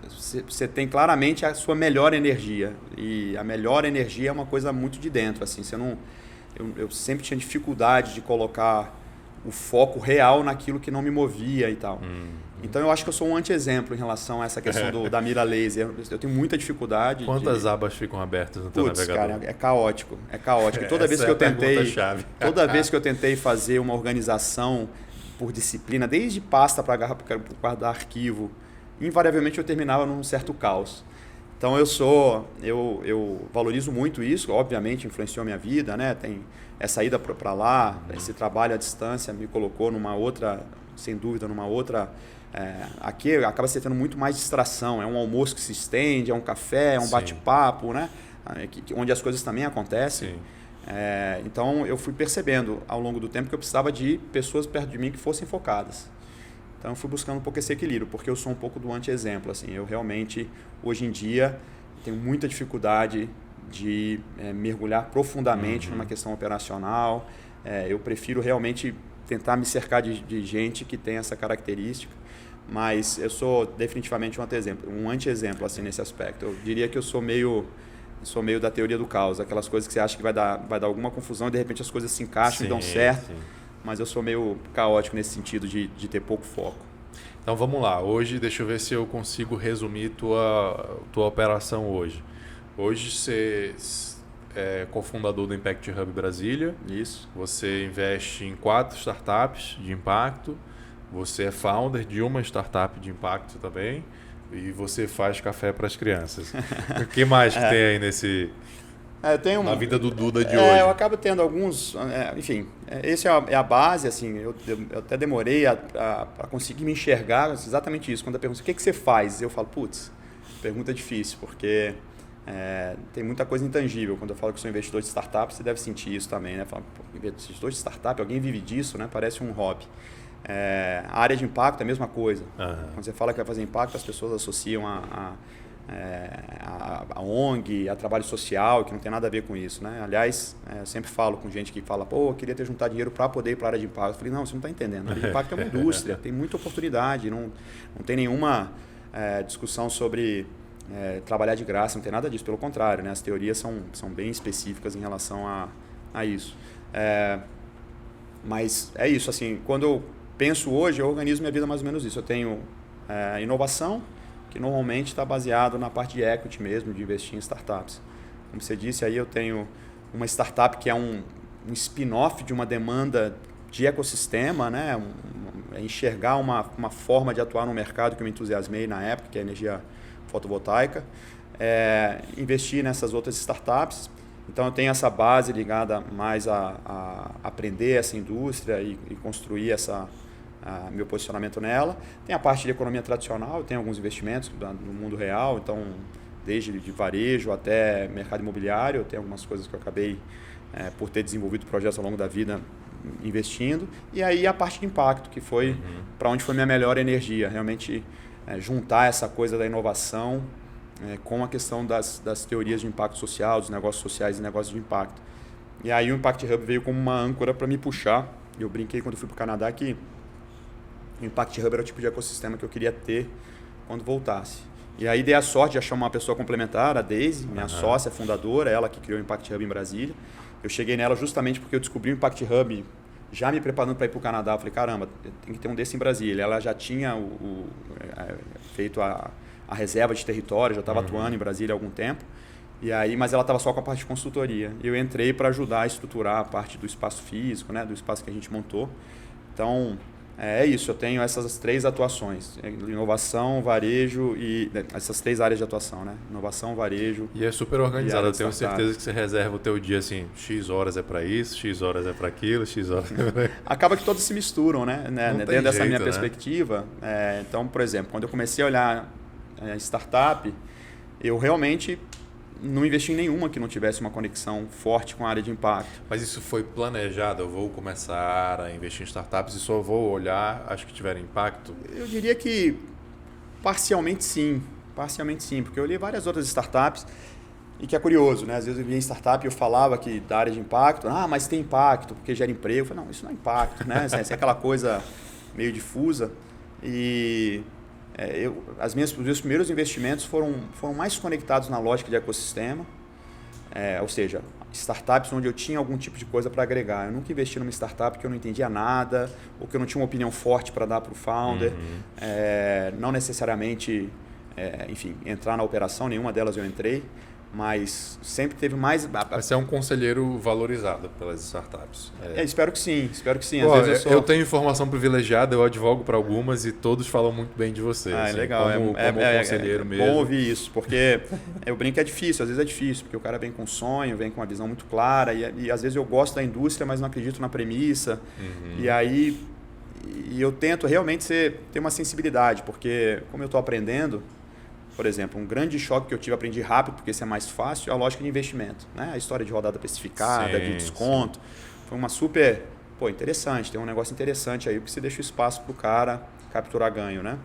você tem claramente a sua melhor energia, e a melhor energia é uma coisa muito de dentro, assim, eu sempre tinha dificuldade de colocar o foco real naquilo que não me movia e tal. Então eu acho que eu sou um anti-exemplo em relação a essa questão da mira laser. Eu tenho muita dificuldade. Quantas abas ficam abertas no teu navegador? Cara, é caótico. E toda vez que eu tentei, toda vez que eu tentei fazer uma organização por disciplina, desde pasta para guardar arquivo, invariavelmente eu terminava num certo caos. Então eu valorizo muito isso, obviamente influenciou a minha vida, né? Tem essa ida para lá, esse trabalho à distância me colocou numa outra, sem dúvida, numa outra... aqui acaba se tendo muito mais distração, é um almoço que se estende, é um café, é um bate-papo, né? Onde as coisas também acontecem. Sim. Então eu fui percebendo ao longo do tempo que eu precisava de pessoas perto de mim que fossem focadas. Então eu fui buscando um pouco esse equilíbrio, porque eu sou um pouco do anti-exemplo. Assim, eu realmente, hoje em dia, tenho muita dificuldade de mergulhar profundamente numa questão operacional. Eu prefiro realmente tentar me cercar de gente que tem essa característica, mas eu sou definitivamente um anti-exemplo assim, nesse aspecto. Eu diria que eu sou meio da teoria do caos, aquelas coisas que você acha que vai dar alguma confusão e de repente as coisas se encaixam e dão certo. Sim. Mas eu sou meio caótico nesse sentido de ter pouco foco. Então vamos lá, hoje deixa eu ver se eu consigo resumir tua operação hoje. Hoje você é cofundador do Impact Hub Brasília. Isso. Você investe em 4 startups de impacto. Você é founder de uma startup de impacto também. E você faz café para as crianças. O que mais que tem aí na vida do Duda de hoje? Eu acabo tendo alguns... enfim, essa é a base. Assim, eu até demorei a conseguir me enxergar. Exatamente isso. Quando a pergunta, o que você faz? Eu falo, putz, pergunta difícil, porque tem muita coisa intangível. Quando eu falo que sou investidor de startup, você deve sentir isso também, né? Falo, investidor de startup, alguém vive disso, né? Parece um hobby. A área de impacto é a mesma coisa. Quando você fala que vai fazer impacto, as pessoas associam a ONG, a trabalho social, que não tem nada a ver com isso, né? Aliás, eu sempre falo com gente que fala, eu queria ter juntado dinheiro para poder ir para a área de impacto. Eu falei, não, você não está entendendo. A área de impacto é uma indústria, tem muita oportunidade, não tem nenhuma discussão sobre trabalhar de graça, não tem nada disso, pelo contrário, né? As teorias são bem específicas em relação a isso. Mas é isso, assim, quando eu penso hoje, eu organizo minha vida mais ou menos isso. Eu tenho inovação, que normalmente está baseado na parte de equity mesmo, de investir em startups. Como você disse, aí eu tenho uma startup que é spin-off de uma demanda de ecossistema, né? Enxergar uma forma de atuar no mercado que eu me entusiasmei na época, que é a energia fotovoltaica. Investir nessas outras startups. Então eu tenho essa base ligada mais a aprender essa indústria e construir meu posicionamento nela. Tem a parte de economia tradicional, eu tenho alguns investimentos no mundo real, então desde de varejo até mercado imobiliário, eu tenho algumas coisas que eu acabei, por ter desenvolvido projetos ao longo da vida, investindo. E aí a parte de impacto, que foi para onde foi minha melhor energia, realmente juntar essa coisa da inovação com a questão das teorias de impacto social, dos negócios sociais e negócios de impacto. E aí o Impact Hub veio como uma âncora para me puxar. Eu brinquei quando fui para o Canadá que o Impact Hub era o tipo de ecossistema que eu queria ter quando voltasse. E aí dei a sorte de achar uma pessoa complementar, a Daisy, minha sócia, fundadora, ela que criou o Impact Hub em Brasília. Eu cheguei nela justamente porque eu descobri o Impact Hub já me preparando para ir para o Canadá. Eu falei, caramba, tem que ter um desse em Brasília. Ela já tinha feito a reserva de território, já estava atuando em Brasília há algum tempo. E aí, mas ela estava só com a parte de consultoria. Eu entrei para ajudar a estruturar a parte do espaço físico, né, do espaço que a gente montou. Então, é isso, eu tenho essas 3 atuações, inovação, varejo e essas 3 áreas de atuação, né? Inovação, varejo. E é super organizado, eu tenho certeza que você reserva o teu dia assim, X horas é para isso, X horas é para aquilo, X horas é para... Acaba que todos se misturam, né? Dentro dessa minha perspectiva. Então, por exemplo, quando eu comecei a olhar startup, eu realmente não investi em nenhuma que não tivesse uma conexão forte com a área de impacto. Mas isso foi planejado? Eu vou começar a investir em startups e só vou olhar as que tiverem impacto? Eu diria que parcialmente sim, porque eu olhei várias outras startups e que é curioso, né? Às vezes eu via em startup e eu falava que da área de impacto, mas tem impacto porque gera emprego. Eu falei, não, isso não é impacto, né? Isso é aquela coisa meio difusa. E os meus primeiros investimentos foram mais conectados na lógica de ecossistema, ou seja, startups onde eu tinha algum tipo de coisa para agregar. Eu nunca investi numa startup que eu não entendia nada ou que eu não tinha uma opinião forte para dar para o founder. Não necessariamente, enfim, entrar na operação, nenhuma delas eu entrei, mas sempre teve mais... Você é um conselheiro valorizado pelas startups. Espero que sim. Pô, às vezes eu tenho informação privilegiada, eu advogo para algumas e todos falam muito bem de você. Assim, legal. Como conselheiro mesmo. É bom ouvir isso, porque eu brinco que é difícil, às vezes é difícil, porque o cara vem com um sonho, vem com uma visão muito clara e às vezes eu gosto da indústria, mas não acredito na premissa. E aí eu tento realmente ter uma sensibilidade, porque como eu estou aprendendo... Por exemplo, um grande choque que eu tive, aprendi rápido, porque isso é mais fácil, é a lógica de investimento. Né? A história de rodada precificada, de desconto. Foi uma super... interessante, tem um negócio interessante aí, porque você deixa o espaço para o cara capturar ganho. Né?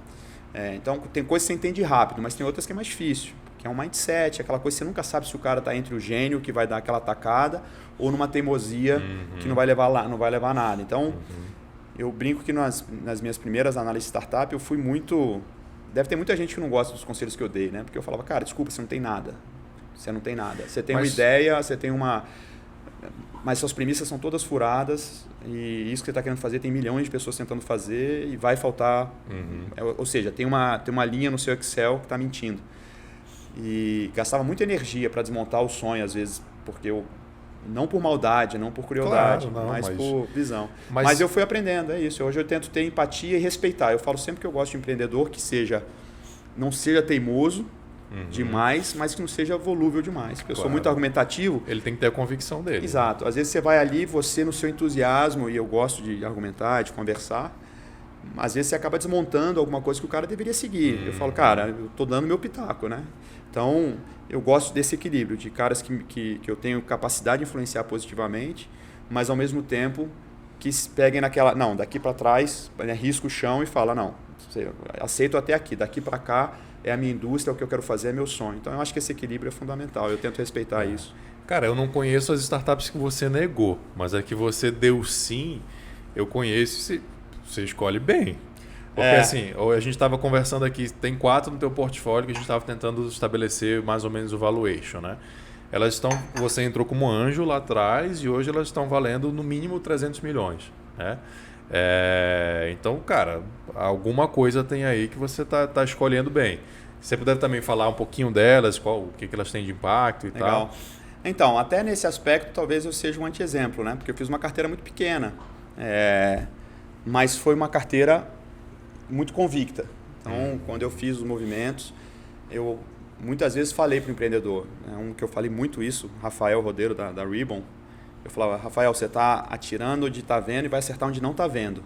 Então, tem coisas que você entende rápido, mas tem outras que é mais difícil. Que é um mindset, aquela coisa que você nunca sabe se o cara está entre o gênio que vai dar aquela tacada ou numa teimosia que não vai levar a nada. Então, eu brinco que nas minhas primeiras análises de startup, eu fui muito... Deve ter muita gente que não gosta dos conselhos que eu dei, né? Porque eu falava, cara, desculpa, você não tem nada. Você tem uma ideia, você tem uma... Mas suas premissas são todas furadas e isso que você está querendo fazer, tem milhões de pessoas tentando fazer e vai faltar... Ou seja, tem uma linha no seu Excel que está mentindo. E gastava muita energia para desmontar o sonho, às vezes, porque eu... Não por maldade, não por crueldade, mas por visão. Mas eu fui aprendendo, é isso. Hoje eu tento ter empatia e respeitar. Eu falo sempre que eu gosto de empreendedor que não seja teimoso demais, mas que não seja volúvel demais. Porque eu sou muito argumentativo. Ele tem que ter a convicção dele. Exato. Às vezes você vai ali, você no seu entusiasmo, e eu gosto de argumentar, de conversar, às vezes você acaba desmontando alguma coisa que o cara deveria seguir. Eu falo, cara, eu estou dando meu pitaco, né? Então, eu gosto desse equilíbrio, de caras que eu tenho capacidade de influenciar positivamente, mas ao mesmo tempo que se peguem naquela... Não, daqui para trás, risca o chão e fala, não, aceito até aqui, daqui para cá é a minha indústria, é o que eu quero fazer, é meu sonho. Então, eu acho que esse equilíbrio é fundamental, eu tento respeitar isso. Cara, eu não conheço as startups que você negou, mas a que você deu sim, eu conheço e você escolhe bem. Porque assim, a gente estava conversando aqui, tem 4 no teu portfólio que a gente estava tentando estabelecer mais ou menos o valuation, né? Você entrou como anjo lá atrás e hoje elas estão valendo no mínimo 300 milhões, né? Então, cara, alguma coisa tem aí que você tá escolhendo bem. Você puder também falar um pouquinho delas, o que elas têm de impacto e Legal. tal. Então, até nesse aspecto, talvez eu seja um anti-exemplo, né? Porque eu fiz uma carteira muito pequena, mas foi uma carteira muito convicta. Então, quando eu fiz os movimentos, eu muitas vezes falei para o empreendedor, que eu falei muito isso, Rafael Rodeiro, da Ribbon, eu falava, Rafael, você está atirando onde está vendo e vai acertar onde não está vendo.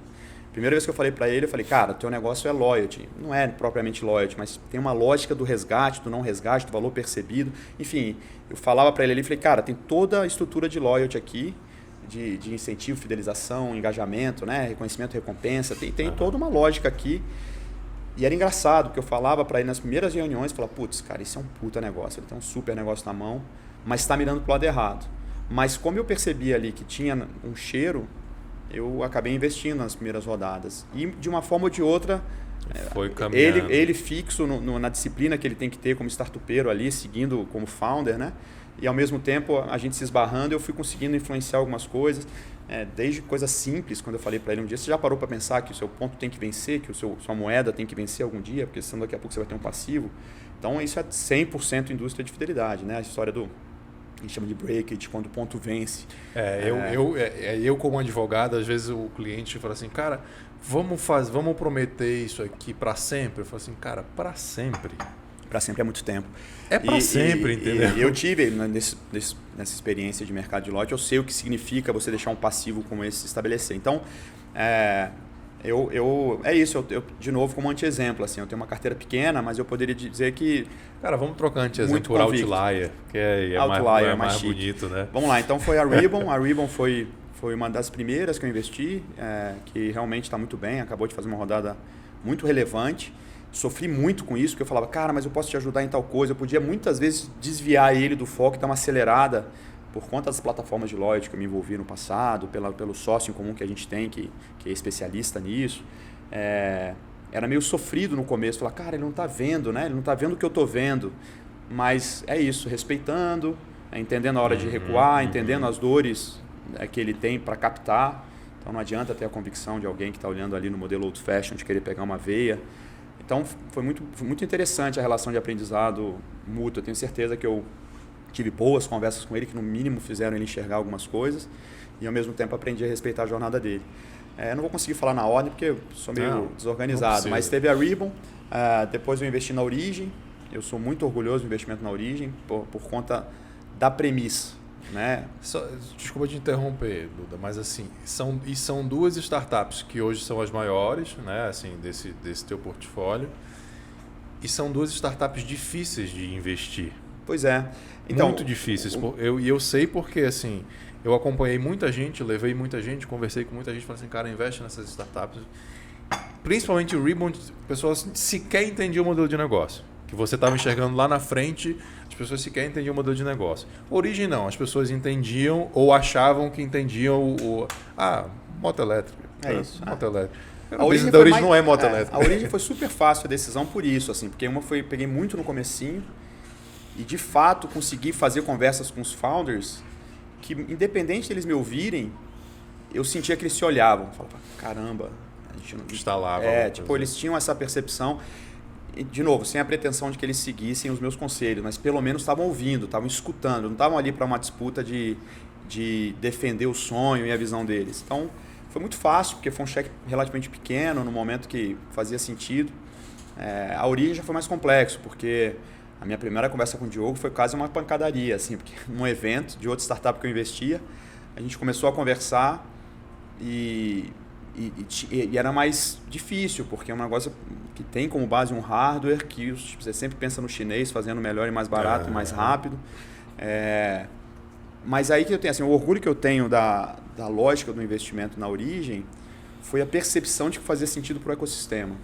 Primeira vez que eu falei para ele, eu falei, cara, teu negócio é loyalty. Não é propriamente loyalty, mas tem uma lógica do resgate, do não resgate, do valor percebido. Enfim, eu falava para ele ali, falei, cara, tem toda a estrutura de loyalty aqui, de incentivo, fidelização, engajamento, né? Reconhecimento, recompensa, tem toda uma lógica aqui. E era engraçado, porque eu falava para ele nas primeiras reuniões, falava, putz, cara, isso é um puta negócio, ele tem um super negócio na mão, mas está mirando pro lado errado. Mas como eu percebi ali que tinha um cheiro, eu acabei investindo nas primeiras rodadas. E de uma forma ou de outra, foi caminhando. Ele fixo na disciplina que ele tem que ter como startupeiro ali, seguindo como founder, né? E ao mesmo tempo, a gente se esbarrando, eu fui conseguindo influenciar algumas coisas, desde coisas simples, quando eu falei para ele um dia, você já parou para pensar que o seu ponto tem que vencer, que sua moeda tem que vencer algum dia, porque senão daqui a pouco você vai ter um passivo. Então isso é 100% indústria de fidelidade, né? A história a gente chama de breakage, quando o ponto vence. Eu como advogado, às vezes o cliente fala assim, cara, vamos prometer isso aqui para sempre. Eu falo assim, cara, para sempre. Para sempre é muito tempo. É para sempre, entendeu? E eu tive, nessa experiência de mercado de lote, eu sei o que significa você deixar um passivo como esse se estabelecer. Então, é isso, eu de novo como anti-exemplo, assim, eu tenho uma carteira pequena, mas eu poderia dizer que... Cara, vamos trocar anti-exemplo por Outlier, que é mais bonito, né? Vamos lá, então foi a Ribbon. A Ribbon foi uma das primeiras que eu investi, que realmente está muito bem, acabou de fazer uma rodada muito relevante. Sofri muito com isso, porque eu falava, cara, mas eu posso te ajudar em tal coisa. Eu podia muitas vezes desviar ele do foco e dar uma acelerada por conta das plataformas de loyalty que eu me envolvi no passado, pelo sócio em comum que a gente tem, que é especialista nisso. Era meio sofrido no começo, falar, cara, ele não está vendo, né? Ele não está vendo o que eu estou vendo. Mas é isso, respeitando, entendendo a hora de recuar, entendendo as dores que ele tem para captar. Então não adianta ter a convicção de alguém que está olhando ali no modelo old fashion de querer pegar uma veia. Então foi muito interessante a relação de aprendizado mútuo. Eu tenho certeza que eu tive boas conversas com ele, que no mínimo fizeram ele enxergar algumas coisas e ao mesmo tempo aprendi a respeitar a jornada dele. Não vou conseguir falar na ordem porque eu sou meio desorganizado, mas teve a Ribbon, depois eu investi na Origem. Eu sou muito orgulhoso do investimento na Origem por conta da premissa. Né? Desculpa te interromper, Duda, mas assim, são duas startups que hoje são as maiores, né, assim, desse teu portfólio, e são duas startups difíceis de investir. Pois é. Então, muito difíceis. Eu sei porque, assim, eu acompanhei muita gente, levei muita gente, conversei com muita gente, falei assim, cara, investe nessas startups. Principalmente o Ribbon, pessoas sequer entendiam o modelo de negócio. Que você estava enxergando lá na frente, as pessoas sequer entendiam o modelo de negócio. Origem não, as pessoas entendiam ou achavam que entendiam moto elétrica. É isso. Moto elétrica. A origem da Origem não é moto elétrica. A Origem foi super fácil a decisão por isso, assim, porque peguei muito no comecinho e de fato consegui fazer conversas com os founders que, independente de eles me ouvirem, eu sentia que eles se olhavam. Eu falava, caramba, a gente não... Instalava. Eles tinham essa percepção. De novo, sem a pretensão de que eles seguissem os meus conselhos, mas pelo menos estavam ouvindo, estavam escutando, não estavam ali para uma disputa de defender o sonho e a visão deles. Então, foi muito fácil, porque foi um cheque relativamente pequeno, no momento que fazia sentido. A Origem já foi mais complexo, porque a minha primeira conversa com o Diogo foi quase uma pancadaria, assim, porque num evento de outra startup que eu investia, a gente começou a conversar e era mais difícil, porque é um negócio que tem como base um hardware que você sempre pensa no chinês fazendo melhor e mais barato e mais rápido. Mas aí que eu tenho, assim, o orgulho que eu tenho da lógica do investimento na Origem foi a percepção de que fazia sentido para o ecossistema.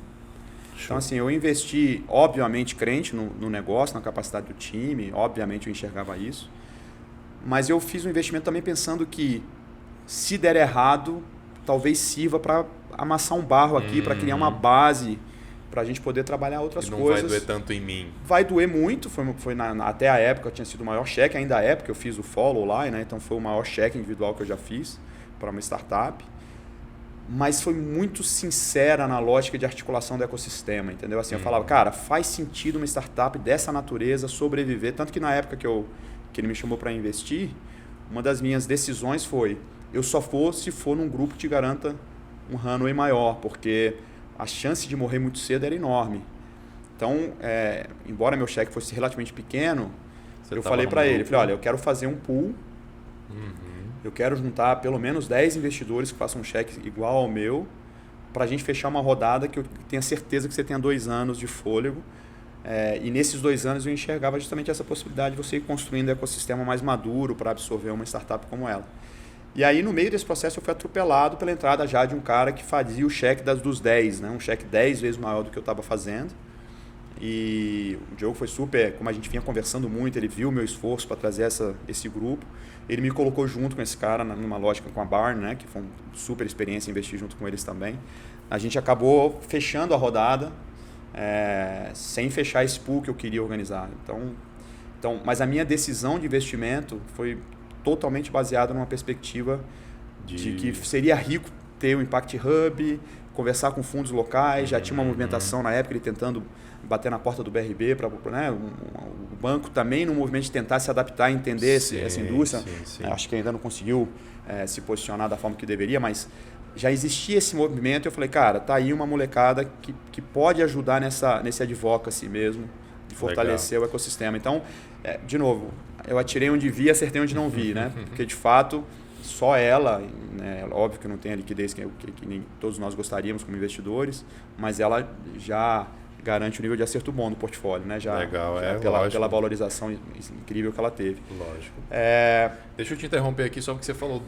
Show. Então, assim, eu investi, obviamente, crente no negócio, na capacidade do time, obviamente eu enxergava isso, mas eu fiz um investimento também pensando que, se der errado, talvez sirva para amassar um barro aqui, para criar uma base, para a gente poder trabalhar outras coisas. Não vai doer tanto em mim. Vai doer muito, até a época tinha sido o maior cheque, ainda é, porque eu fiz o follow lá, né? Então foi o maior cheque individual que eu já fiz para uma startup. Mas foi muito sincera na lógica de articulação do ecossistema, entendeu? Assim, eu falava, cara, faz sentido uma startup dessa natureza sobreviver, tanto que na época que eu que ele me chamou para investir, uma das minhas decisões foi, eu só for se for num grupo que te garanta um runway maior, porque a chance de morrer muito cedo era enorme. Então, embora meu cheque fosse relativamente pequeno, eu falei para ele, falei, olha, eu quero fazer um pool, eu quero juntar pelo menos 10 investidores que façam um cheque igual ao meu, para a gente fechar uma rodada que eu tenha certeza que você tenha 2 anos de fôlego. E nesses 2 anos eu enxergava justamente essa possibilidade de você ir construindo um ecossistema mais maduro para absorver uma startup como ela. E aí, no meio desse processo, eu fui atropelado pela entrada já de um cara que fazia o cheque dos 10, né? Um cheque 10 vezes maior do que eu estava fazendo. E o Diogo foi super, como a gente vinha conversando muito, ele viu o meu esforço para trazer esse grupo. Ele me colocou junto com esse cara numa lógica com a Barn, né? Que foi uma super experiência investir junto com eles também. A gente acabou fechando a rodada, sem fechar esse pool que eu queria organizar. Então, mas a minha decisão de investimento foi totalmente baseada numa perspectiva de que seria rico ter o Impact Hub, conversar com fundos locais, já tinha uma movimentação na época, ele tentando bater na porta do BRB, né? O banco também no movimento de tentar se adaptar e entender essa indústria. Sim. Acho que ainda não conseguiu se posicionar da forma que deveria, mas já existia esse movimento e eu falei, cara, tá aí uma molecada que pode ajudar nesse advocacy mesmo, de fortalecer o ecossistema. Então, de novo, eu atirei onde vi e acertei onde não vi, né? Porque, de fato, só ela, né, óbvio que não tem a liquidez que nem todos nós gostaríamos como investidores, mas ela já garante um nível de acerto bom no portfólio, né? Legal, pela valorização incrível que ela teve. Lógico. Deixa eu te interromper aqui só porque você falou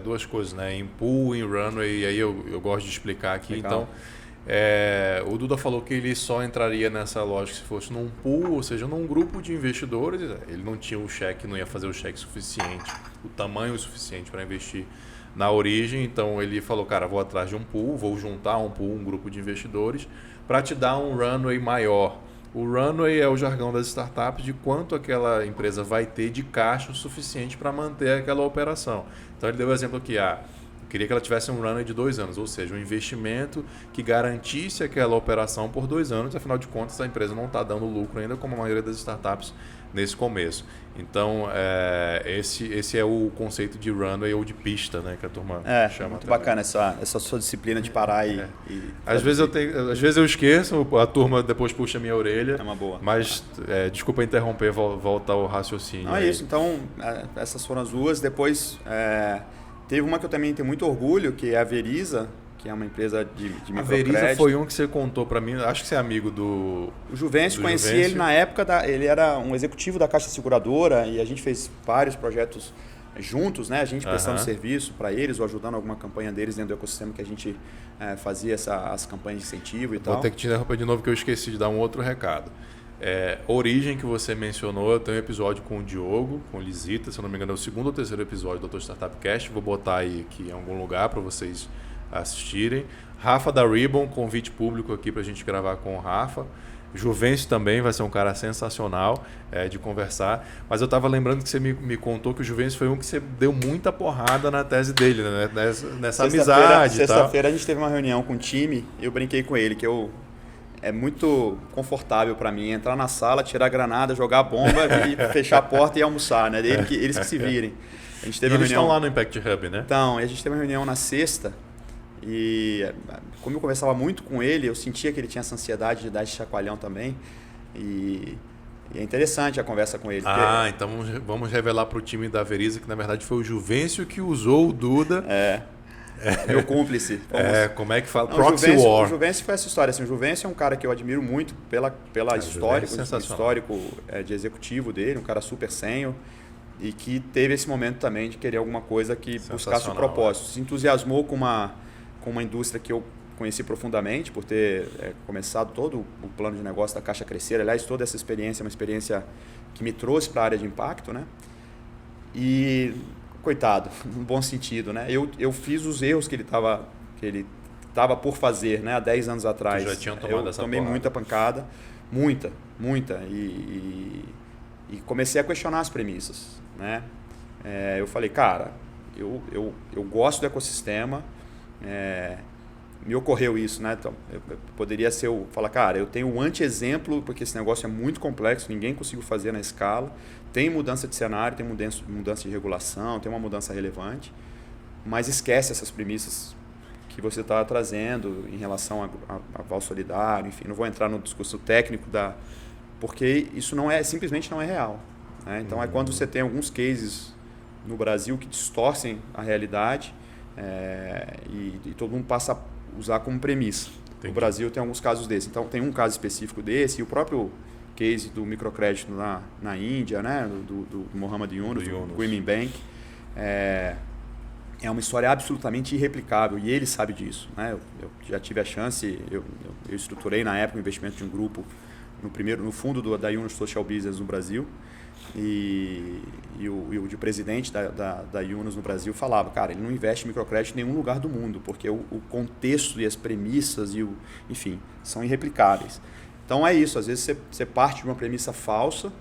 2 coisas, né? Em pool, em runway, e aí eu gosto de explicar aqui. Legal. Então, o Duda falou que ele só entraria nessa lógica se fosse num pool, ou seja, num grupo de investidores. Ele não tinha o cheque, não ia fazer o cheque suficiente, o tamanho suficiente para investir na origem. Então ele falou, cara, vou atrás de um pool, vou juntar um pool, um grupo de investidores, para te dar um runway maior. O runway é o jargão das startups de quanto aquela empresa vai ter de caixa o suficiente para manter aquela operação. Então ele deu o exemplo aqui, eu queria que ela tivesse um runway de 2 anos, ou seja, um investimento que garantisse aquela operação por 2 anos, afinal de contas a empresa não está dando lucro ainda, como a maioria das startups nesse começo. Então, esse é o conceito de runway ou de pista, né, que a turma chama. Muito também. Bacana essa sua disciplina de parar Às vezes eu esqueço, a turma depois puxa a minha orelha. É uma boa. Mas, desculpa interromper, volta ao raciocínio. Não, é isso. Então, essas foram as 2. Depois, teve uma que eu também tenho muito orgulho, que é a Veriza, que é uma empresa de microcrédito. A Veriza foi um que você contou para mim, acho que você é amigo do... O Juvencio, conheci ele na época, ele era um executivo da Caixa Seguradora e a gente fez vários projetos juntos, né? A gente prestando serviço para eles ou ajudando alguma campanha deles dentro do ecossistema que a gente fazia as campanhas de incentivo e tal. Vou ter que te interromper de novo que eu esqueci de dar um outro recado. Origem que você mencionou, eu tenho um episódio com o Diogo, com o Lisita, se eu não me engano é o 2º ou 3º episódio do Dr. Startup Cast, vou botar aí aqui em algum lugar para vocês assistirem. Rafa da Ribbon, convite público aqui para a gente gravar com o Rafa. Juvencio também vai ser um cara sensacional de conversar. Mas eu estava lembrando que você me contou que o Juvencio foi um que você deu muita porrada na tese dele, né? Nessa amizade. Sexta-feira a gente teve uma reunião com o time e eu brinquei com ele que é muito confortável para mim entrar na sala, tirar a granada, jogar a bomba e fechar a porta e almoçar, né? Eles que se virem. A gente teve eles estão lá no Impact Hub, né? Então, a gente teve uma reunião na sexta e como eu conversava muito com ele, eu sentia que ele tinha essa ansiedade de dar esse chacoalhão também e é interessante a conversa com ele. Então vamos revelar para o time da Veriza que na verdade foi o Juvencio que usou o Duda. Meu cúmplice. Como é que fala? Proxy War. O Juvencio foi essa história. Assim, o Juvencio é um cara que eu admiro muito pela histórico de executivo dele, um cara super sênior e que teve esse momento também de querer alguma coisa que buscasse o propósito. Se entusiasmou com uma indústria que eu conheci profundamente por ter começado todo o plano de negócio da Caixa Crescer. Aliás, toda essa experiência é uma experiência que me trouxe para a área de impacto, né? E coitado, no bom sentido, né? Eu fiz os erros que ele estava por fazer, né? Há 10 anos atrás. Já tinham tomado essa tomei porrada. muita pancada, muita. E comecei a questionar as premissas, né? Eu falei, cara, eu gosto do ecossistema, me ocorreu isso, né? Então, eu poderia ser falar, cara, eu tenho um anti-exemplo, porque esse negócio é muito complexo, ninguém conseguiu fazer na escala, tem mudança de cenário, tem mudança de regulação, tem uma mudança relevante, mas esquece essas premissas que você está trazendo em relação a Val Solidário, enfim, não vou entrar no discurso técnico porque isso simplesmente não é real, né? Então, é quando você tem alguns cases no Brasil que distorcem a realidade e todo mundo passa a usar como premissa. Entendi. O Brasil tem alguns casos desses. Então, tem um caso específico desse e o próprio case do microcrédito na Índia, né? do Mohammed Yunus, do Grameen Bank, é uma história absolutamente irreplicável e ele sabe disso, né? Eu já tive a chance, eu estruturei na época o investimento de um grupo no fundo da Yunus Social Business no Brasil e o presidente da Yunus no Brasil falava, cara, ele não investe em microcrédito em nenhum lugar do mundo, porque o contexto e as premissas, enfim, são irreplicáveis. Então é isso, às vezes você parte de uma premissa falsa,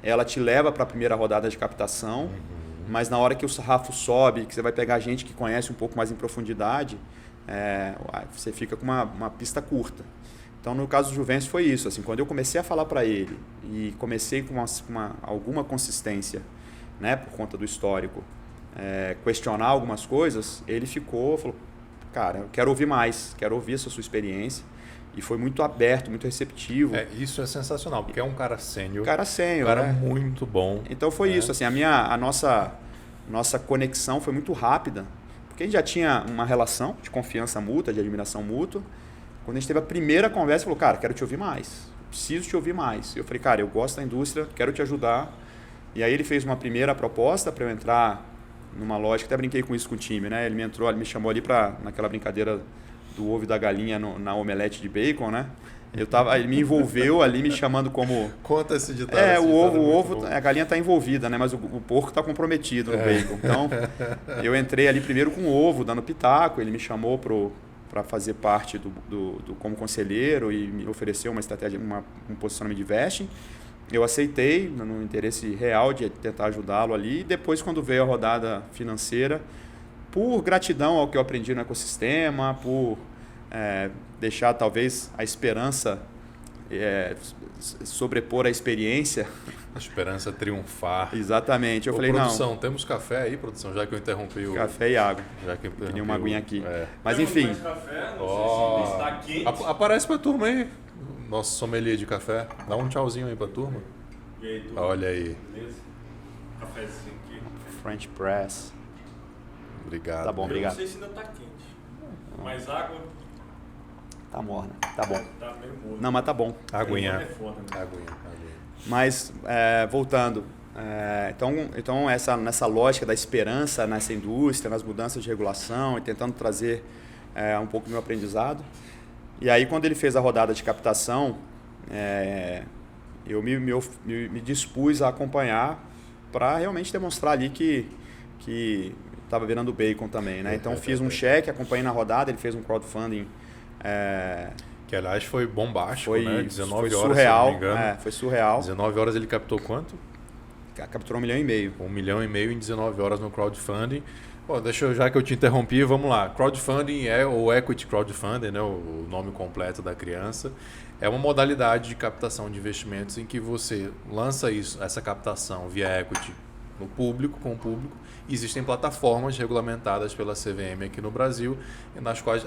ela te leva para a primeira rodada de captação, mas na hora que o sarrafo sobe, que você vai pegar gente que conhece um pouco mais em profundidade, você fica com uma pista curta. Então, no caso do Juvencio foi isso. Assim, quando eu comecei a falar para ele e comecei com alguma consistência, né, por conta do histórico, questionar algumas coisas, ele falou, cara, eu quero ouvir mais, quero ouvir essa sua experiência. E foi muito aberto, muito receptivo. Isso é sensacional, porque é um cara sênior. Um cara né? muito bom. Então foi isso, assim, a nossa conexão foi muito rápida, porque a gente já tinha uma relação de confiança mútua, de admiração mútua. Quando a gente teve a primeira conversa, falou, cara, quero te ouvir mais, preciso te ouvir mais. Eu falei, cara, eu gosto da indústria, quero te ajudar. E aí ele fez uma primeira proposta para eu entrar numa lógica, até brinquei com isso com o time, né? Ele me chamou ali naquela brincadeira do ovo e da galinha na omelete de bacon, né? Ele me envolveu ali, me chamando como... Conta esse ditado. O ovo, a galinha está envolvida, né? Mas o porco está comprometido no bacon. Então, eu entrei ali primeiro com o ovo, dando pitaco, ele me chamou para fazer parte do como conselheiro e me ofereceu uma estratégia, um posicionamento de vesting. Eu aceitei, no interesse real de tentar ajudá-lo ali. E depois, quando veio a rodada financeira, por gratidão ao que eu aprendi no ecossistema, por deixar talvez a esperança sobrepor a experiência. A esperança triunfar. Exatamente. Eu falei, produção, temos café aí, produção, já que eu interrompi o... Café e água. Já que eu interrompi queria uma aguinha aqui. Mas enfim... Mais café, não sei se está quente. Aparece pra turma aí, nosso sommelier de café. Dá um tchauzinho aí pra turma. E aí, turma? Olha aí. Beleza? Cafézinho aqui. French press. Obrigado. Tá bom, obrigado. Eu não sei se ainda está quente. Mas água... Tá morna. Tá bom. Tá meio morno. Não, mas tá bom. Aguinha. É foda, né? Aguinha. Mas, voltando, então nessa lógica da esperança nessa indústria, nas mudanças de regulação e tentando trazer um pouco do meu aprendizado. E aí, quando ele fez a rodada de captação, eu me dispus a acompanhar para realmente demonstrar ali que estava virando bacon também, né? Então, fiz um cheque, acompanhei na rodada, ele fez um crowdfunding... Que, aliás, foi bombástico, né? 19 foi horas, surreal, se não me engano. Foi surreal. 19 horas ele captou quanto? Capturou 1,5 milhão. 1,5 milhão em 19 horas no crowdfunding. Bom, já que eu te interrompi, vamos lá. Crowdfunding é o Equity Crowdfunding, né? O nome completo da criança. É uma modalidade de captação de investimentos em que você lança essa captação via equity no público, com o público. Existem plataformas regulamentadas pela CVM aqui no Brasil,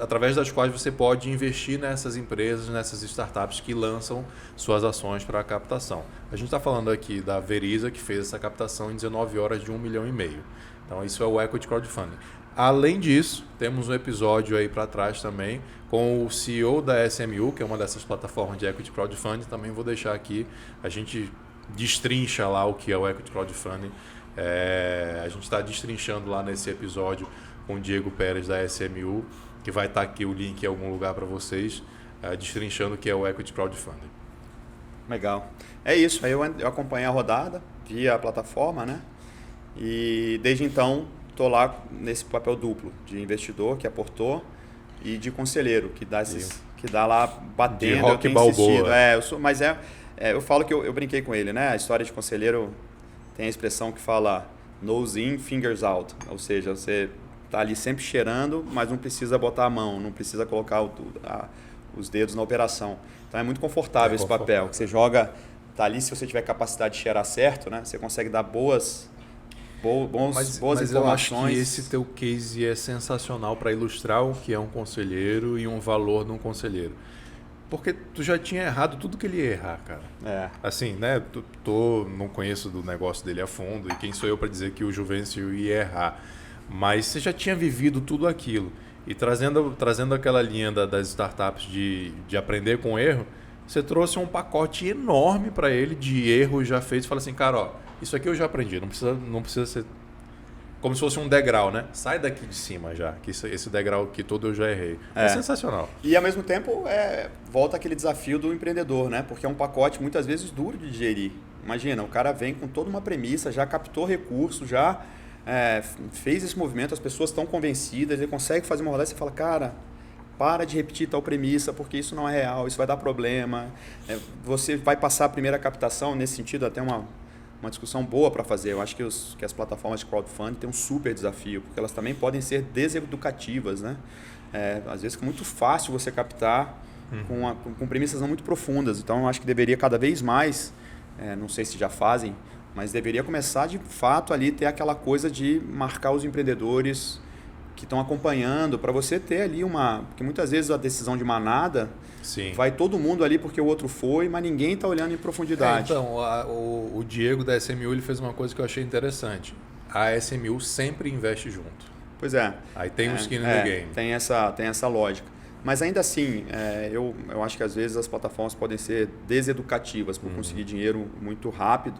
através das quais você pode investir nessas empresas, nessas startups que lançam suas ações para a captação. A gente está falando aqui da Veriza, que fez essa captação em 19 horas de 1,5 milhão. Então, isso é o Equity Crowdfunding. Além disso, temos um episódio aí para trás também com o CEO da SMU, que é uma dessas plataformas de Equity Crowdfunding. Também vou deixar aqui, a gente destrincha lá o que é o Equity Crowdfunding. A gente está destrinchando lá nesse episódio com o Diego Pérez da SMU, que vai estar aqui o link em algum lugar para vocês, destrinchando o que é o Equity Crowdfunding. Legal. É isso, aí eu acompanhei a rodada via a plataforma, né? E desde então estou lá nesse papel duplo, de investidor que aportou e de conselheiro, que dá lá batendo. De Rock Balboa. Eu falo que eu brinquei com ele, né? A história de conselheiro tem a expressão que fala nose in, fingers out. Ou seja, você tá ali sempre cheirando, mas não precisa botar a mão, não precisa colocar os dedos na operação. Então é muito confortável esse papel, que você joga, tá ali, se você tiver capacidade de cheirar certo, né? Você consegue dar boas informações. Eu acho que esse teu case é sensacional para ilustrar o que é um conselheiro e um valor de um conselheiro. Porque tu já tinha errado tudo que ele ia errar, cara. Assim, né? Não conheço do negócio dele a fundo e quem sou eu para dizer que o Juvencio ia errar. Mas você já tinha vivido tudo aquilo. E trazendo aquela linha das startups de aprender com erro, você trouxe um pacote enorme para ele de erros já feitos. Fala assim, cara, ó, isso aqui eu já aprendi, não precisa ser como se fosse um degrau, né? Sai daqui de cima já, que esse degrau que todo eu já errei. É sensacional. E ao mesmo tempo, volta aquele desafio do empreendedor, né? Porque é um pacote muitas vezes duro de digerir. Imagina, o cara vem com toda uma premissa, já captou recurso, já fez esse movimento, as pessoas estão convencidas, ele consegue fazer uma rodada e você fala, cara, para de repetir tal premissa, porque isso não é real, isso vai dar problema. Você vai passar a primeira captação, nesse sentido, até uma discussão boa para fazer. Eu acho que as plataformas de crowdfunding têm um super desafio, porque elas também podem ser deseducativas, né? Às vezes é muito fácil você captar com premissas não muito profundas. Então, eu acho que deveria cada vez mais, não sei se já fazem, mas deveria começar de fato ali ter aquela coisa de marcar os empreendedores que estão acompanhando, para você ter ali porque muitas vezes a decisão de manada, sim, vai todo mundo ali porque o outro foi, mas ninguém está olhando em profundidade. Então, o Diego da SMU ele fez uma coisa que eu achei interessante. A SMU sempre investe junto. Pois é. Aí tem um skin in the game. Tem essa lógica. Mas ainda assim, eu acho que às vezes as plataformas podem ser deseducativas por conseguir dinheiro muito rápido.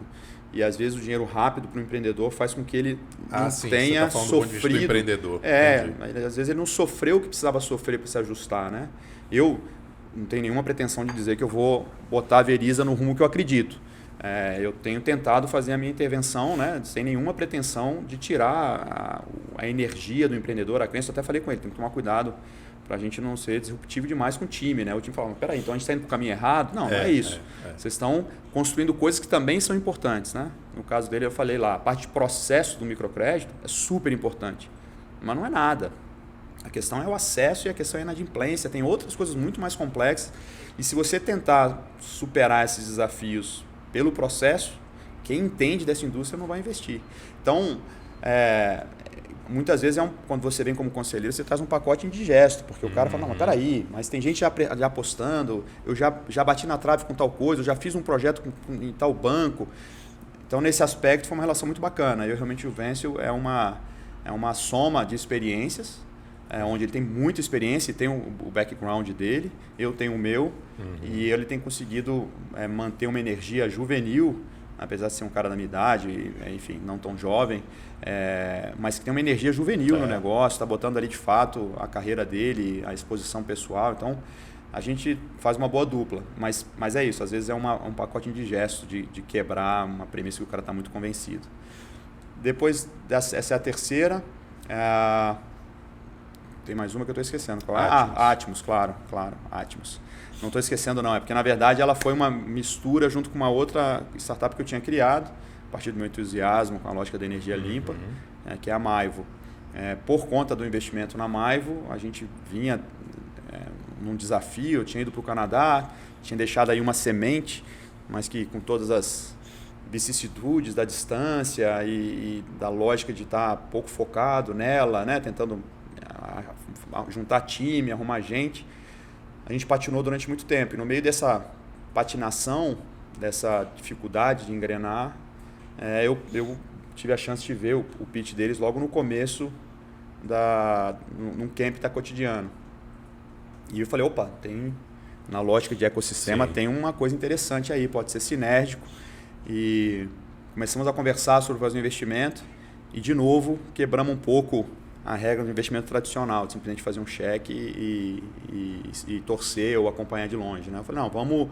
E às vezes o dinheiro rápido para o empreendedor faz com que ele não tenha sofrido. Do empreendedor. Às vezes ele não sofreu o que precisava sofrer para se ajustar, né? Eu não tenho nenhuma pretensão de dizer que eu vou botar a Veriza no rumo que eu acredito. Eu tenho tentado fazer a minha intervenção, né, sem nenhuma pretensão de tirar a energia do empreendedor, a crença. Eu até falei com ele, tem que tomar cuidado para a gente não ser disruptivo demais com o time, né? O time fala, peraí, então a gente está indo para o caminho errado? Não, não é isso. Vocês estão construindo coisas que também são importantes, né? No caso dele, eu falei lá, a parte de processo do microcrédito é super importante, mas não é nada. A questão é o acesso e a questão é a inadimplência, tem outras coisas muito mais complexas. E se você tentar superar esses desafios pelo processo, quem entende dessa indústria não vai investir. Então, muitas vezes, quando você vem como conselheiro, você traz um pacote indigesto, porque o cara fala, não, mas peraí, mas tem gente já apostando, eu já bati na trave com tal coisa, eu já fiz um projeto em tal banco. Então, nesse aspecto, foi uma relação muito bacana. Eu realmente, o Vencio é uma soma de experiências, onde ele tem muita experiência e tem o background dele, eu tenho o meu, e ele tem conseguido manter uma energia juvenil, apesar de ser um cara da minha idade, enfim, não tão jovem, mas que tem uma energia juvenil no negócio, está botando ali de fato a carreira dele, a exposição pessoal. Então, a gente faz uma boa dupla, mas é isso, às vezes é um pacote indigesto de quebrar uma premissa que o cara está muito convencido. Depois, essa é a terceira. Tem mais uma que eu estou esquecendo. Qual é? Atmos, claro, Atmos. Não estou esquecendo não, porque na verdade ela foi uma mistura junto com uma outra startup que eu tinha criado, a partir do meu entusiasmo com a lógica da energia limpa, que é a Maivo. Por conta do investimento na Maivo, a gente vinha num desafio, eu tinha ido para o Canadá, tinha deixado aí uma semente, mas que com todas as vicissitudes da distância e da lógica de estar pouco focado nela, né, tentando juntar time, arrumar gente, a gente patinou durante muito tempo. E no meio dessa patinação, dessa dificuldade de engrenar, eu tive a chance de ver o pitch deles logo no começo, num camp da Cotidiano. E eu falei, opa, na lógica de ecossistema, tem uma coisa interessante aí, pode ser sinérgico. E começamos a conversar sobre fazer um investimento e, de novo, quebramos um pouco a regra do investimento tradicional, de simplesmente fazer um cheque e torcer ou acompanhar de longe, né? Eu falei, não,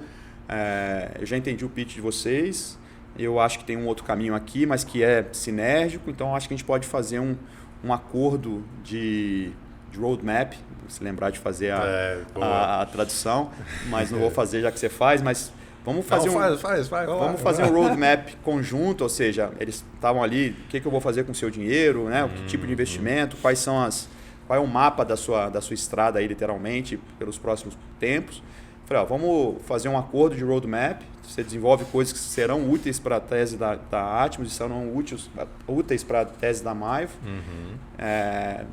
eu já entendi o pitch de vocês, eu acho que tem um outro caminho aqui, mas que é sinérgico, então acho que a gente pode fazer um acordo de roadmap, se lembrar de fazer a tradução, mas não vou fazer já que você faz, mas vamos fazer vamos fazer um roadmap conjunto, ou seja, eles estavam ali, o que eu vou fazer com o seu dinheiro, né? Que tipo de investimento, qual é o mapa da sua estrada aí, literalmente, pelos próximos tempos. Falei, vamos fazer um acordo de roadmap, você desenvolve coisas que serão úteis para a tese da Atmos e serão úteis para a tese da Maivo.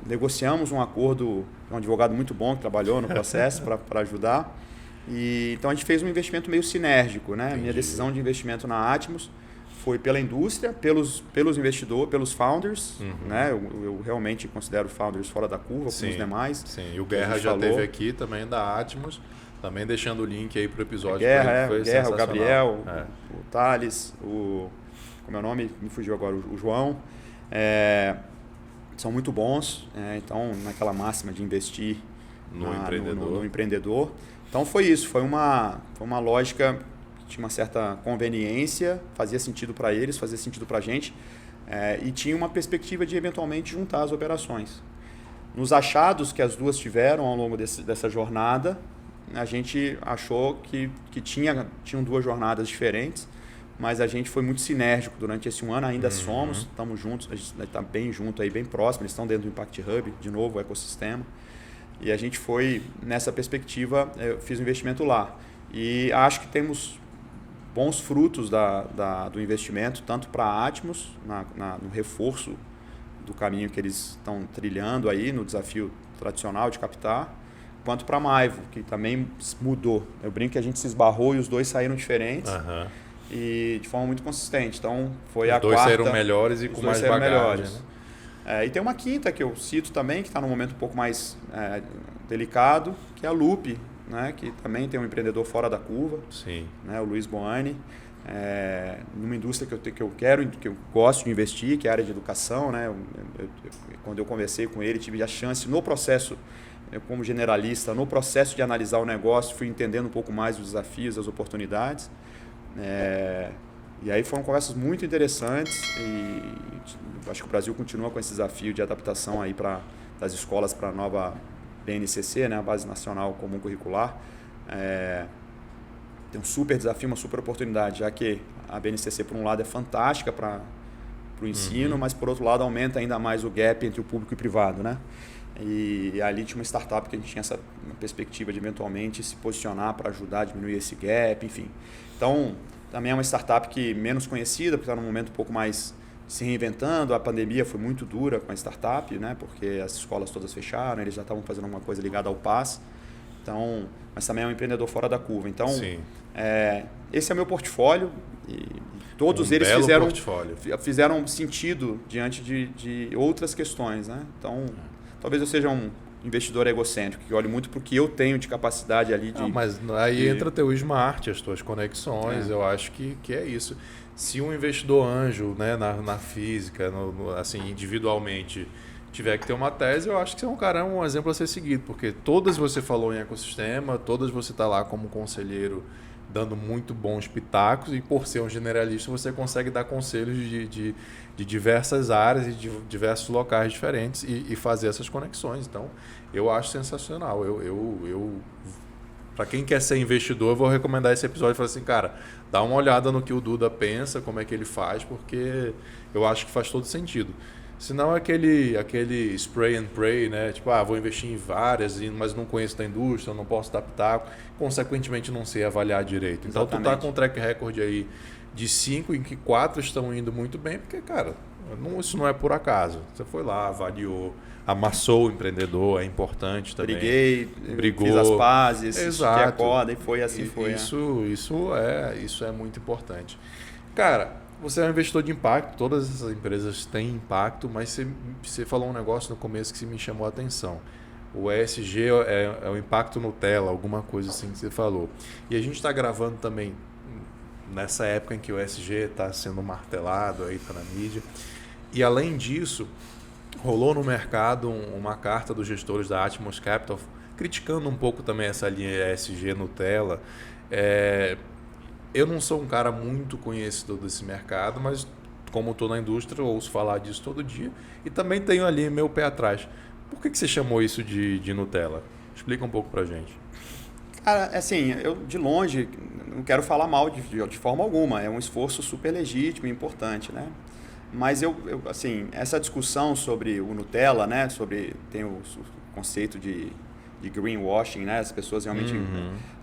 Negociamos um acordo, um advogado muito bom que trabalhou no processo para ajudar. Então a gente fez um investimento meio sinérgico, né? Minha decisão de investimento na Atmos foi pela indústria, pelos investidores, pelos founders, né? Eu realmente considero founders fora da curva, como os demais. Sim, e o Guerra já esteve aqui também da Atmos, também deixando o link aí para o episódio. O Guerra, o Gabriel, o Thales, como é o nome? Me fugiu agora, o João. São muito bons, então naquela máxima de investir no empreendedor. Então foi isso, foi uma lógica que tinha uma certa conveniência, fazia sentido para eles, fazia sentido para a gente, e tinha uma perspectiva de eventualmente juntar as operações. Nos achados que as duas tiveram ao longo dessa jornada, a gente achou que tinham duas jornadas diferentes, mas a gente foi muito sinérgico durante esse um ano, ainda estamos juntos, a gente está bem junto, aí, bem próximo, eles estão dentro do Impact Hub, de novo, o ecossistema. E a gente foi nessa perspectiva, eu fiz um investimento lá. E acho que temos bons frutos do investimento, tanto para a Atmos, no reforço do caminho que eles estão trilhando aí, no desafio tradicional de captar, quanto para a Maivo, que também mudou. Eu brinco que a gente se esbarrou e os dois saíram diferentes e de forma muito consistente. Então, foi a quarta... Os dois saíram melhores e com mais bagagem, né? E tem uma quinta que eu cito também, que está num momento um pouco mais delicado, que é a Loop, né? Que também tem um empreendedor fora da curva, né? O Luiz Boani, numa indústria que eu gosto de investir, que é a área de educação, né? Quando eu conversei com ele, tive a chance no processo, como generalista, no processo de analisar o negócio, fui entendendo um pouco mais os desafios, as oportunidades. E aí foram conversas muito interessantes e acho que o Brasil continua com esse desafio de adaptação aí das escolas para a nova BNCC, né, a Base Nacional Comum Curricular. Tem um super desafio, uma super oportunidade, já que a BNCC, por um lado, é fantástica para o ensino, mas, por outro lado, aumenta ainda mais o gap entre o público e o privado, né? E ali tinha uma startup que a gente tinha essa perspectiva de, eventualmente, se posicionar para ajudar a diminuir esse gap, enfim. Então, também é uma startup que menos conhecida, porque está num momento um pouco mais se reinventando. A pandemia foi muito dura com a startup, né? Porque as escolas todas fecharam, eles já estavam fazendo alguma coisa ligada ao PAS. Então, mas também é um empreendedor fora da curva. Então, esse é o meu portfólio e todos eles fizeram sentido diante de outras questões, né? Então, talvez eu seja um investidor egocêntrico, que olhe muito para o que eu tenho de capacidade ali de... mas aí entra teu smart, as tuas conexões, eu acho que é isso. Se um investidor anjo, né, na física, assim, individualmente, tiver que ter uma tese, eu acho que você é um cara, um exemplo a ser seguido, porque todas você falou em ecossistema, todas você está lá como conselheiro dando muito bons pitacos, e por ser um generalista você consegue dar conselhos de diversas áreas e de diversos locais diferentes e fazer essas conexões. Então, eu acho sensacional. Para quem quer ser investidor, eu vou recomendar esse episódio e falar assim, cara, dá uma olhada no que o Duda pensa, como é que ele faz, porque eu acho que faz todo sentido. Senão aquele spray and pray, né? Tipo, vou investir em várias, mas não conheço da indústria, não posso dar pitaco, consequentemente não sei avaliar direito. Então, tu tá com um track record aí de 5, em que 4 estão indo muito bem, porque, cara, isso não é por acaso. Você foi lá, avaliou, amassou o empreendedor, é importante também. Brigou, fiz as pazes, exato. A corda e foi assim. Isso é muito importante. Cara, você é um investidor de impacto, todas essas empresas têm impacto, mas você falou um negócio no começo que me chamou a atenção. O ESG é o impacto Nutella, alguma coisa assim que você falou. E a gente está gravando também nessa época em que o ESG está sendo martelado, aí está na mídia. E além disso, rolou no mercado uma carta dos gestores da Atmos Capital criticando um pouco também essa linha ESG Nutella. Eu não sou um cara muito conhecedor desse mercado, mas como estou na indústria, ouço falar disso todo dia e também tenho ali meu pé atrás. Por que você chamou isso de Nutella? Explica um pouco pra gente. Cara, assim, eu de longe não quero falar mal de forma alguma. É um esforço super legítimo e importante, né? Mas assim, essa discussão sobre o Nutella, né? Tem o conceito de greenwashing, né? As pessoas realmente...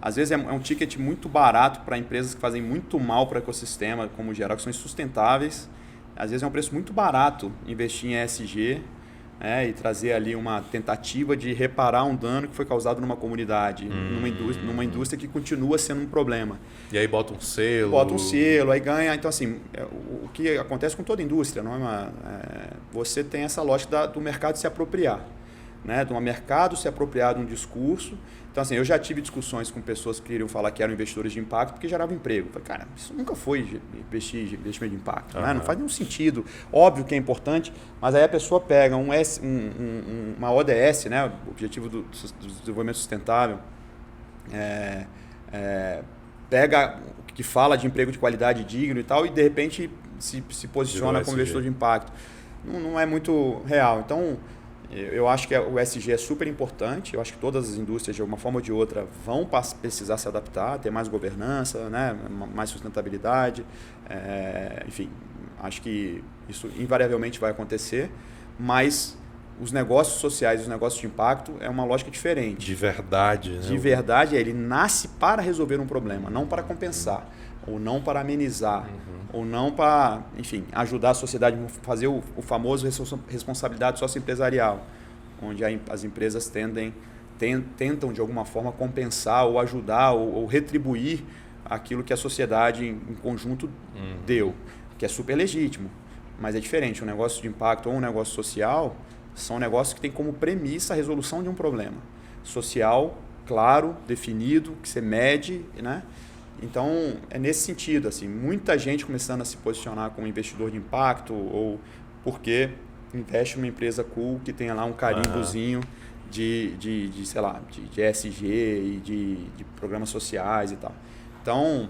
Às vezes é um ticket muito barato para empresas que fazem muito mal para o ecossistema, como geral, que são insustentáveis. Às vezes é um preço muito barato investir em ESG, e trazer ali uma tentativa de reparar um dano que foi causado numa comunidade, numa indústria que continua sendo um problema. E aí bota um selo. Aí ganha. Então, assim, o que acontece com toda indústria, não você tem essa lógica do mercado se apropriar. Né? Do mercado se apropriar de um discurso. Então, assim, eu já tive discussões com pessoas que queriam falar que eram investidores de impacto porque gerava emprego. Eu falei, cara, isso nunca foi investimento de impacto. Né? Não faz nenhum sentido. Óbvio que é importante, mas aí a pessoa pega uma ODS, né? O Objetivo do Desenvolvimento Sustentável, pega que fala de emprego de qualidade digno e tal, e de repente se posiciona como investidor de impacto. Não é muito real. Então, eu acho que o ESG é super importante. Eu acho que todas as indústrias, de alguma forma ou de outra, vão precisar se adaptar, ter mais governança, né? Mais sustentabilidade. Enfim, acho que isso invariavelmente vai acontecer, mas os negócios sociais, os negócios de impacto, é uma lógica diferente. De verdade. Né? De verdade, ele nasce para resolver um problema, não para compensar, ou não para amenizar, ou não para, enfim, ajudar a sociedade a fazer o famoso responsabilidade socioempresarial, onde as empresas tentam de alguma forma compensar ou ajudar ou retribuir aquilo que a sociedade em conjunto deu, que é super legítimo, mas é diferente. Um negócio de impacto ou um negócio social são negócios que têm como premissa a resolução de um problema social, claro, definido, que você mede, né? Então, é nesse sentido, assim, muita gente começando a se posicionar como investidor de impacto ou porque investe numa empresa cool que tenha lá um carimbozinho de ESG e de programas sociais e tal. Então,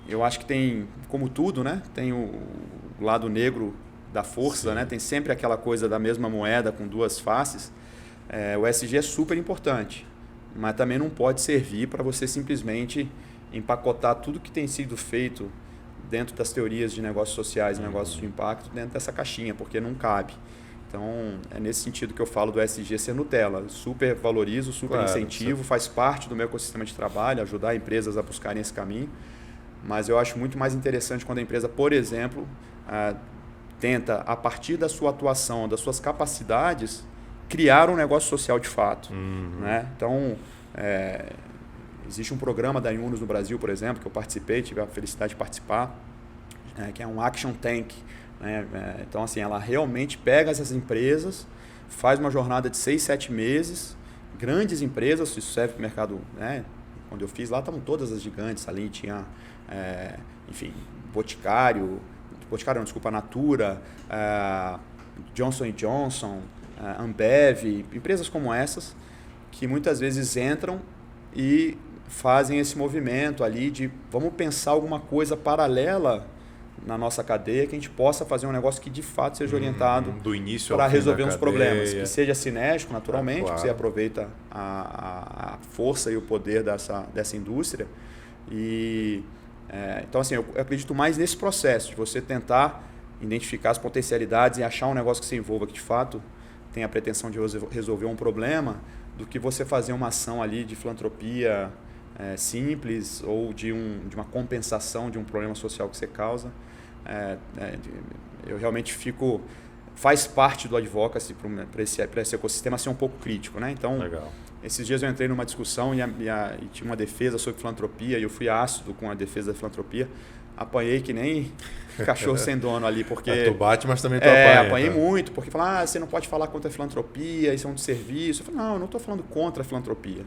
eu acho que tem, como tudo, né? Tem o lado negro da força, né? Tem sempre aquela coisa da mesma moeda com duas faces. O ESG é super importante, mas também não pode servir para você simplesmente empacotar tudo que tem sido feito dentro das teorias de negócios sociais e negócios de impacto dentro dessa caixinha, porque não cabe. Então, é nesse sentido que eu falo do ESG ser Nutella. Super valorizo, super incentivo, faz parte do meu ecossistema de trabalho, ajudar empresas a buscarem esse caminho. Mas eu acho muito mais interessante quando a empresa, por exemplo, tenta, a partir da sua atuação, das suas capacidades, criar um negócio social de fato. Né? Então, existe um programa da Yunus no Brasil, por exemplo, que eu participei, tive a felicidade de participar, que é um Action Tank. Né? Então, assim, ela realmente pega essas empresas, faz uma jornada de 6, 7 meses, grandes empresas, isso serve para o mercado, né? Quando eu fiz lá, estavam todas as gigantes, ali tinha, enfim, Boticário não, desculpa, Natura, Johnson & Johnson, Ambev, empresas como essas, que muitas vezes entram e fazem esse movimento ali de vamos pensar alguma coisa paralela na nossa cadeia que a gente possa fazer um negócio que de fato seja orientado do início para resolver uns problemas, que seja cinético naturalmente, que você aproveita a força e o poder dessa indústria. Então, assim, eu acredito mais nesse processo de você tentar identificar as potencialidades e achar um negócio que se envolva que de fato tem a pretensão de resolver um problema, do que você fazer uma ação ali de filantropia simples ou de uma compensação de um problema social que você causa. Eu realmente faz parte do advocacy para esse ecossistema ser um pouco crítico, né? Então, legal. Esses dias eu entrei numa discussão e tinha uma defesa sobre filantropia e eu fui ácido com a defesa da filantropia. Apanhei que nem cachorro sem dono ali, porque... Tu bate, mas também tu apanha. Apanhei muito, porque falaram, você não pode falar contra a filantropia, isso é um desserviço. Eu falei, não, eu não estou falando contra a filantropia.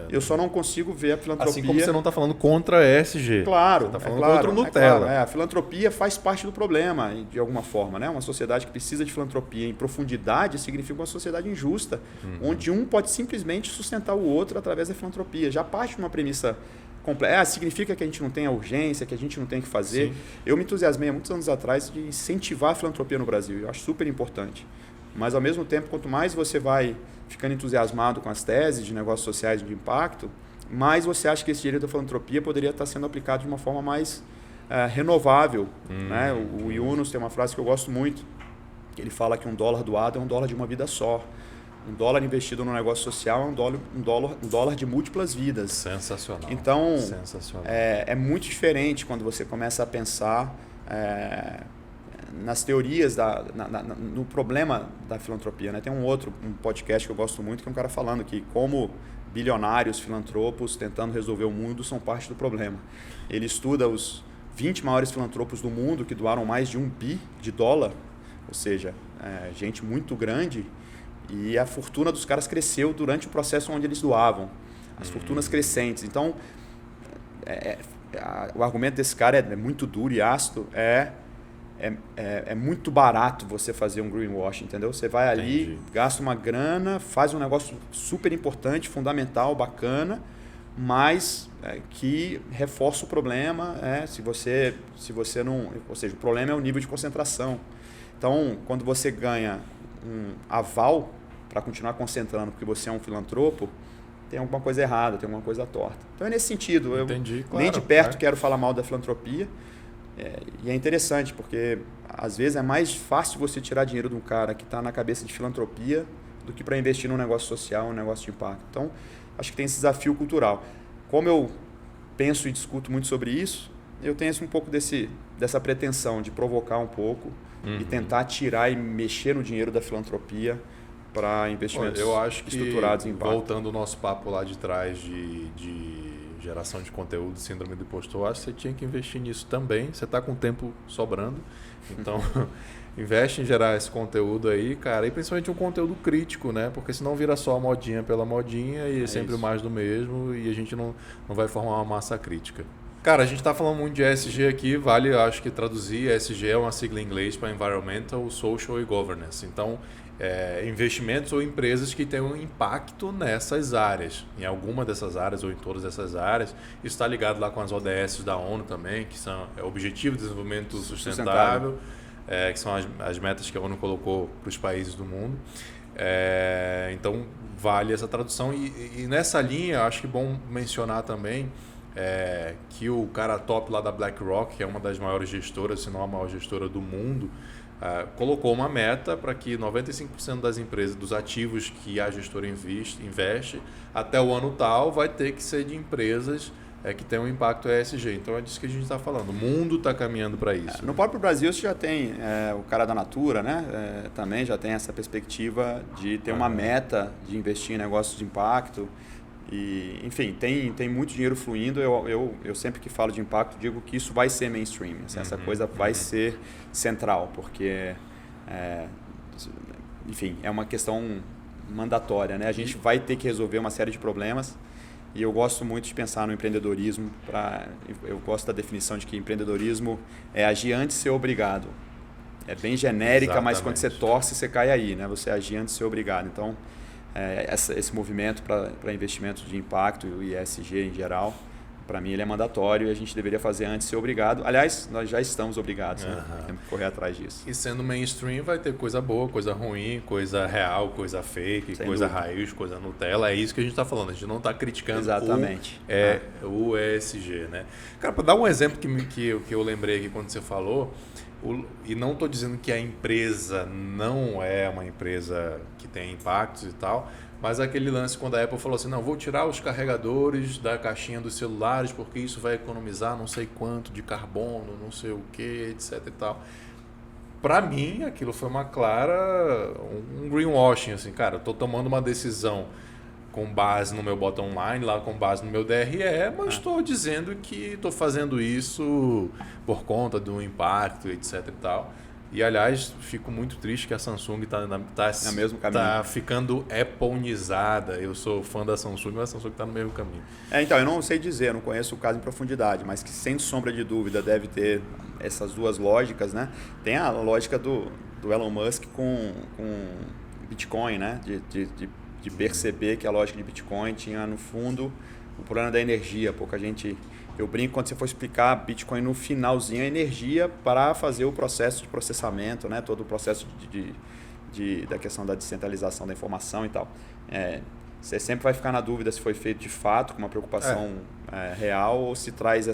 Eu só não consigo ver a filantropia... Assim como você não está falando contra a ESG. Claro. Você está falando contra o Nutella. Claro, a filantropia faz parte do problema, de alguma forma, né? Uma sociedade que precisa de filantropia em profundidade significa uma sociedade injusta, onde um pode simplesmente sustentar o outro através da filantropia. Já parte de uma premissa... significa que a gente não tem a urgência, que a gente não tem que fazer. Sim. Eu me entusiasmei há muitos anos atrás de incentivar a filantropia no Brasil. Eu acho super importante. Mas, ao mesmo tempo, quanto mais você vai ficando entusiasmado com as teses de negócios sociais de impacto, mas você acha que esse dinheiro da filantropia poderia estar sendo aplicado de uma forma mais renovável. Né? O Yunus tem uma frase que eu gosto muito, que ele fala que $1 doado é $1 de uma vida só. $1 investido no negócio social é um dólar de múltiplas vidas. Sensacional. Então, Sensacional. É muito diferente quando você começa a pensar nas teorias, no problema da filantropia. Né? Tem um podcast que eu gosto muito, que é um cara falando que como bilionários, filantropos, tentando resolver o mundo, são parte do problema. Ele estuda os 20 maiores filantropos do mundo que doaram mais de $1 bi, ou seja, gente muito grande, e a fortuna dos caras cresceu durante o processo onde eles doavam. As fortunas crescentes. Então, o argumento desse cara é muito duro e ácido. É muito barato você fazer um greenwash, entendeu? Você vai ali, gasta uma grana, faz um negócio super importante, fundamental, bacana, mas que reforça o problema. Se você não... Ou seja, o problema é o nível de concentração. Então, quando você ganha um aval para continuar concentrando porque você é um filantropo, tem alguma coisa errada, tem alguma coisa torta. Então é nesse sentido. Entendi, eu nem de perto quero falar mal da filantropia. E é interessante porque às vezes é mais fácil você tirar dinheiro de um cara que está na cabeça de filantropia do que para investir num negócio social, um negócio de impacto. Então acho que tem esse desafio cultural. Como eu penso e discuto muito sobre isso, eu tenho um pouco dessa pretensão de provocar um pouco e tentar tirar e mexer no dinheiro da filantropia para investimentos estruturados em impacto. Voltando ao nosso papo lá de trás de geração de conteúdo, síndrome do impostor, acho que você tinha que investir nisso também. Você está com tempo sobrando, então investe em gerar esse conteúdo aí, cara, e principalmente um conteúdo crítico, né? Porque senão vira só modinha pela modinha e é sempre isso. Mais do mesmo e a gente não vai formar uma massa crítica. Cara, a gente está falando muito de ESG aqui, vale, acho que traduzir, ESG é uma sigla em inglês para Environmental, Social e Governance. Então, investimentos ou empresas que tenham um impacto nessas áreas, em alguma dessas áreas ou em todas essas áreas. Isso está ligado lá com as ODS da ONU também, que são Objetivo de Desenvolvimento Sustentável, que são as metas que a ONU colocou para os países do mundo. Então, vale essa tradução. E nessa linha, acho que é bom mencionar também que o cara top lá da BlackRock, que é uma das maiores gestoras, se não a maior gestora do mundo, colocou uma meta para que 95% das empresas, dos ativos que a gestora investe, até o ano tal, vai ter que ser de empresas que tenham um impacto ESG. Então é disso que a gente está falando. O mundo está caminhando para isso. No próprio Brasil você já tem o cara da Natura, né? Também já tem essa perspectiva de ter uma meta de investir em negócios de impacto. E, enfim, tem muito dinheiro fluindo. Eu sempre que falo de impacto digo que isso vai ser mainstream. Essa coisa vai ser central, porque enfim, é uma questão mandatória, né? A gente vai ter que resolver uma série de problemas e eu gosto muito de pensar no empreendedorismo. Eu gosto da definição de que empreendedorismo é agir antes de ser obrigado. É bem genérica, exatamente. Mas quando você torce, você cai aí, né? Você agir antes de ser obrigado. Então, esse movimento para investimentos de impacto e ESG em geral, para mim ele é mandatório e a gente deveria fazer antes de ser obrigado. Aliás, nós já estamos obrigados, né? Temos que correr atrás disso. E sendo mainstream vai ter coisa boa, coisa ruim, coisa real, coisa fake, sem coisa dúvida. Raiz, coisa Nutella. É isso que a gente está falando. A gente não está criticando exatamente. o ESG, né? Cara, para dar um exemplo que eu lembrei aqui quando você falou, e não estou dizendo que a empresa não é uma empresa que tem impactos e tal, mas aquele lance quando a Apple falou assim, não, vou tirar os carregadores da caixinha dos celulares porque isso vai economizar não sei quanto de carbono, não sei o que, etc e tal. Para mim, aquilo foi uma clara, um greenwashing, assim, cara, eu estou tomando uma decisão com base no meu bottom line, lá com base no meu DRE, mas estou dizendo que estou fazendo isso por conta do impacto, etc e tal. E, aliás, fico muito triste que a Samsung está ficando Appleizada. Eu sou fã da Samsung, mas a Samsung está no mesmo caminho. Então, eu não sei dizer, não conheço o caso em profundidade, mas que, sem sombra de dúvida, deve ter essas duas lógicas, né? Tem a lógica do Elon Musk com Bitcoin, né? De perceber que a lógica de Bitcoin tinha, no fundo, o problema da energia. Eu brinco quando você for explicar Bitcoin no finalzinho, a energia para fazer o processo de processamento, né? Todo o processo da questão da descentralização da informação e tal. você sempre vai ficar na dúvida se foi feito de fato, com uma preocupação real, ou se traz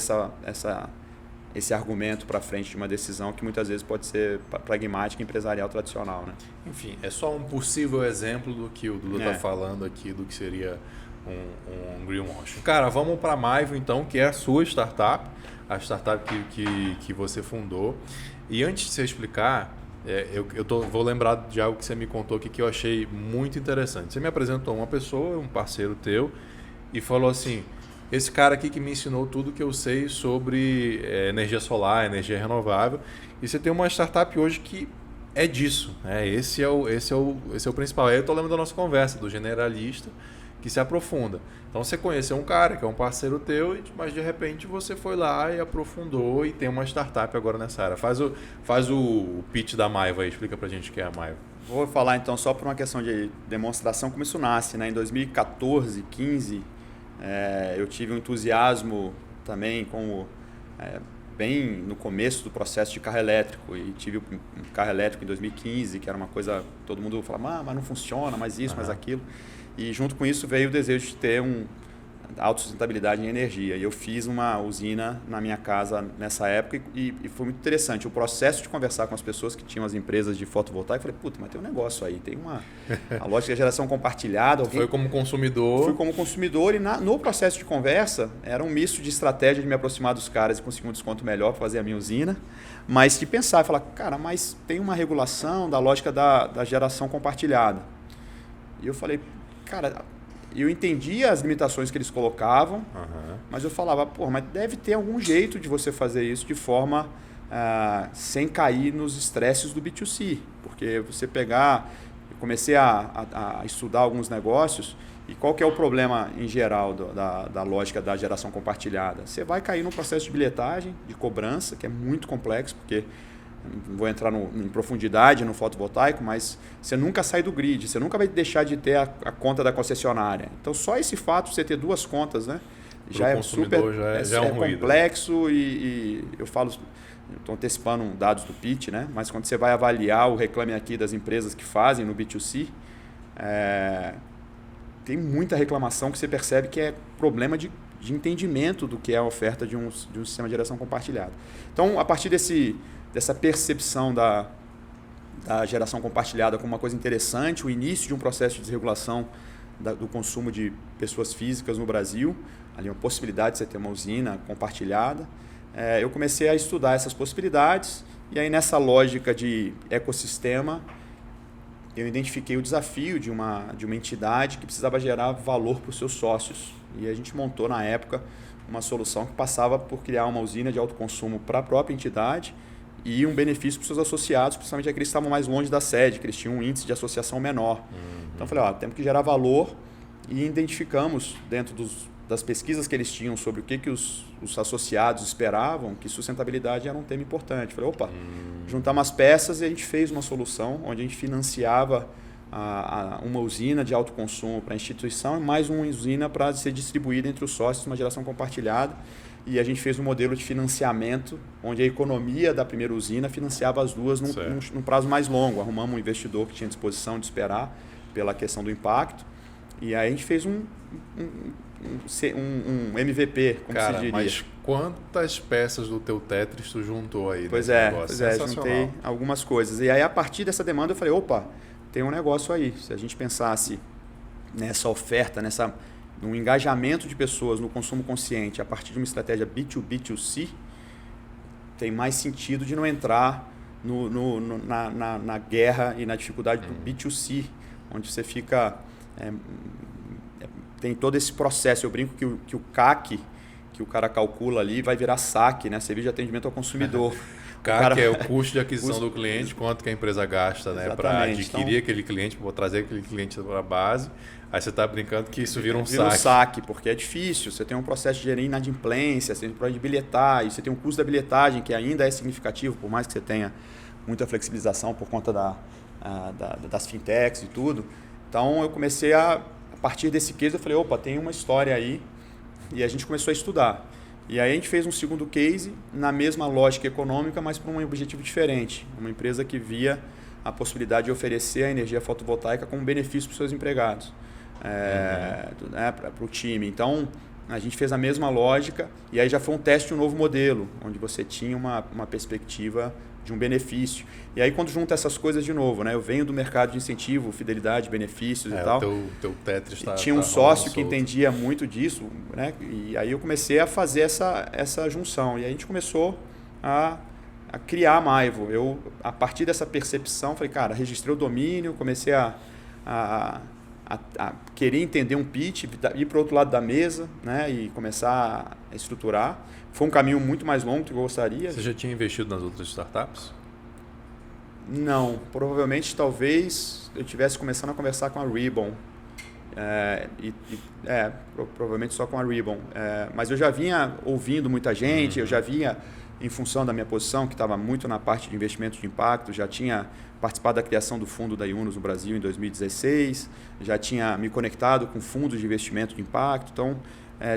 esse argumento para frente de uma decisão que muitas vezes pode ser pragmática, empresarial, tradicional, né? Enfim, é só um possível exemplo do que o Duda está falando aqui, do que seria um greenwashing. Cara, vamos para a Maivo então, que é a sua startup, a startup que você fundou. E antes de você explicar, vou lembrar de algo que você me contou aqui que eu achei muito interessante. Você me apresentou uma pessoa, um parceiro teu, e falou assim: esse cara aqui que me ensinou tudo que eu sei sobre energia solar, energia renovável. E você tem uma startup hoje que é disso, né? Esse é o principal. Aí eu estou lembrando da nossa conversa, do generalista que se aprofunda. Então você conheceu um cara que é um parceiro teu, mas de repente você foi lá e aprofundou e tem uma startup agora nessa área. Faz o pitch da Maivo aí, explica pra gente o que é a Maivo. Vou falar então só por uma questão de demonstração como isso nasce, né? Em 2014, 15, eu tive um entusiasmo também bem no começo do processo de carro elétrico, e tive um carro elétrico em 2015, que era uma coisa, todo mundo falava, mas não funciona, mas isso, mas aquilo. E junto com isso veio o desejo de ter autossustentabilidade em energia. E eu fiz uma usina na minha casa nessa época e foi muito interessante. O processo de conversar com as pessoas que tinham as empresas de fotovoltaica, eu falei, puta, mas tem um negócio aí, tem a lógica de geração compartilhada. Foi como consumidor. Fui como consumidor e no processo de conversa era um misto de estratégia de me aproximar dos caras e conseguir um desconto melhor para fazer a minha usina, mas de pensar, falar, cara, mas tem uma regulação da lógica da geração compartilhada. E eu falei, cara, eu entendia as limitações que eles colocavam, mas eu falava, mas deve ter algum jeito de você fazer isso de forma sem cair nos estresses do B2C. Porque você eu comecei a estudar alguns negócios, e qual que é o problema em geral da lógica da geração compartilhada? Você vai cair no processo de bilhetagem, de cobrança, que é muito complexo, porque não vou entrar em profundidade no fotovoltaico, mas você nunca sai do grid, você nunca vai deixar de ter a conta da concessionária. Então, só esse fato de você ter duas contas, né, já é super complexo, e eu falo, estou antecipando dados do pitch, né, mas quando você vai avaliar o reclame aqui das empresas que fazem no B2C, tem muita reclamação que você percebe que é problema de entendimento do que é a oferta de um sistema de geração compartilhada. Então, a partir dessa percepção da geração compartilhada como uma coisa interessante, o início de um processo de desregulação do consumo de pessoas físicas no Brasil, ali uma possibilidade de você ter uma usina compartilhada, eu comecei a estudar essas possibilidades, e aí nessa lógica de ecossistema, eu identifiquei o desafio de uma entidade que precisava gerar valor para os seus sócios. E a gente montou na época uma solução que passava por criar uma usina de autoconsumo para a própria entidade, e um benefício para os seus associados, principalmente aqueles que estavam mais longe da sede, que eles tinham um índice de associação menor. Então eu falei, temos que gerar valor, e identificamos dentro das pesquisas que eles tinham sobre o que os associados esperavam, que sustentabilidade era um tema importante. Falei, juntamos as peças e a gente fez uma solução onde a gente financiava uma usina de autoconsumo para a instituição e mais uma usina para ser distribuída entre os sócios, uma geração compartilhada. E a gente fez um modelo de financiamento onde a economia da primeira usina financiava as duas num prazo mais longo. Arrumamos um investidor que tinha disposição de esperar pela questão do impacto. E aí a gente fez um MVP, como se diria. Mas quantas peças do teu Tetris tu juntou aí? Pois é, juntei algumas coisas. E aí a partir dessa demanda eu falei, tem um negócio aí. Se a gente pensasse nessa oferta, no engajamento de pessoas no consumo consciente a partir de uma estratégia B2B2C, tem mais sentido de não entrar na guerra e na dificuldade do B2C, onde você fica... tem todo esse processo. Eu brinco que o CAC, que o cara calcula ali, vai virar SAC, né? Serviço de atendimento ao consumidor. CAC é o custo de aquisição do cliente, quanto que a empresa gasta, né, para adquirir aquele cliente, para trazer aquele cliente para a base. Aí você está brincando que isso vira um saque. Vira um saque, porque é difícil. Você tem um processo de gerir inadimplência, você tem um processo de bilhetar, e você tem um custo da bilhetagem que ainda é significativo, por mais que você tenha muita flexibilização por conta das fintechs e tudo. Então eu comecei a partir desse case, eu falei, tem uma história aí, e a gente começou a estudar. E aí a gente fez um segundo case na mesma lógica econômica, mas para um objetivo diferente. Uma empresa que via a possibilidade de oferecer a energia fotovoltaica como benefício para os seus empregados. né, para o time. Então, a gente fez a mesma lógica e aí já foi um teste de um novo modelo, onde você tinha uma perspectiva de um benefício. E aí, quando junta essas coisas de novo, né, eu venho do mercado de incentivo, fidelidade, benefícios e tal. O teu Tetris e tinha um sócio que entendia muito disso, né, e aí eu comecei a fazer essa junção. E aí a gente começou a criar a Maivo. Eu, a partir dessa percepção, falei, cara, registrei o domínio, comecei a querer entender um pitch, ir para o outro lado da mesa, né, e começar a estruturar. Foi um caminho muito mais longo do que eu gostaria. Você já tinha investido nas outras startups? Não. Provavelmente, talvez, eu estivesse começando a conversar com a Ribbon. Provavelmente só com a Ribbon. Mas eu já vinha ouvindo muita gente, eu já vinha, em função da minha posição, que estava muito na parte de investimento de impacto, já tinha participado da criação do fundo da Yunus no Brasil em 2016, já tinha me conectado com fundos de investimento de impacto, então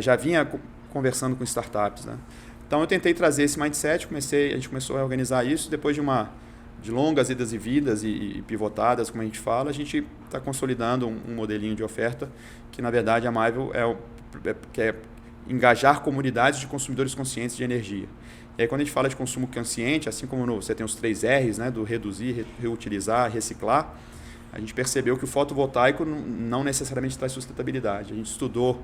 já vinha conversando com startups, né? Então eu tentei trazer esse mindset, a gente começou a organizar isso, depois de longas idas e vidas e pivotadas, como a gente fala, a gente está consolidando um modelinho de oferta que, na verdade, a Maivo quer engajar comunidades de consumidores conscientes de energia. E aí, quando a gente fala de consumo consciente, assim como você tem os 3 R's, né, do reduzir, reutilizar, reciclar, a gente percebeu que o fotovoltaico não necessariamente traz sustentabilidade. A gente estudou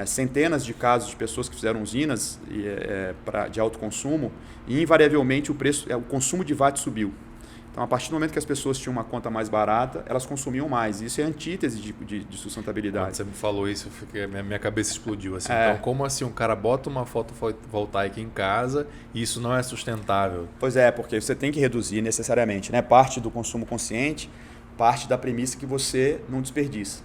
centenas de casos de pessoas que fizeram usinas de alto consumo e, invariavelmente, o consumo de watt subiu. Então, a partir do momento que as pessoas tinham uma conta mais barata, elas consumiam mais. Isso é antítese de sustentabilidade. Quando você me falou isso, minha cabeça explodiu. Assim. Então, como assim um cara bota uma fotovoltaica em casa e isso não é sustentável? Pois é, porque você tem que reduzir necessariamente, né? Parte do consumo consciente, parte da premissa que você não desperdiça.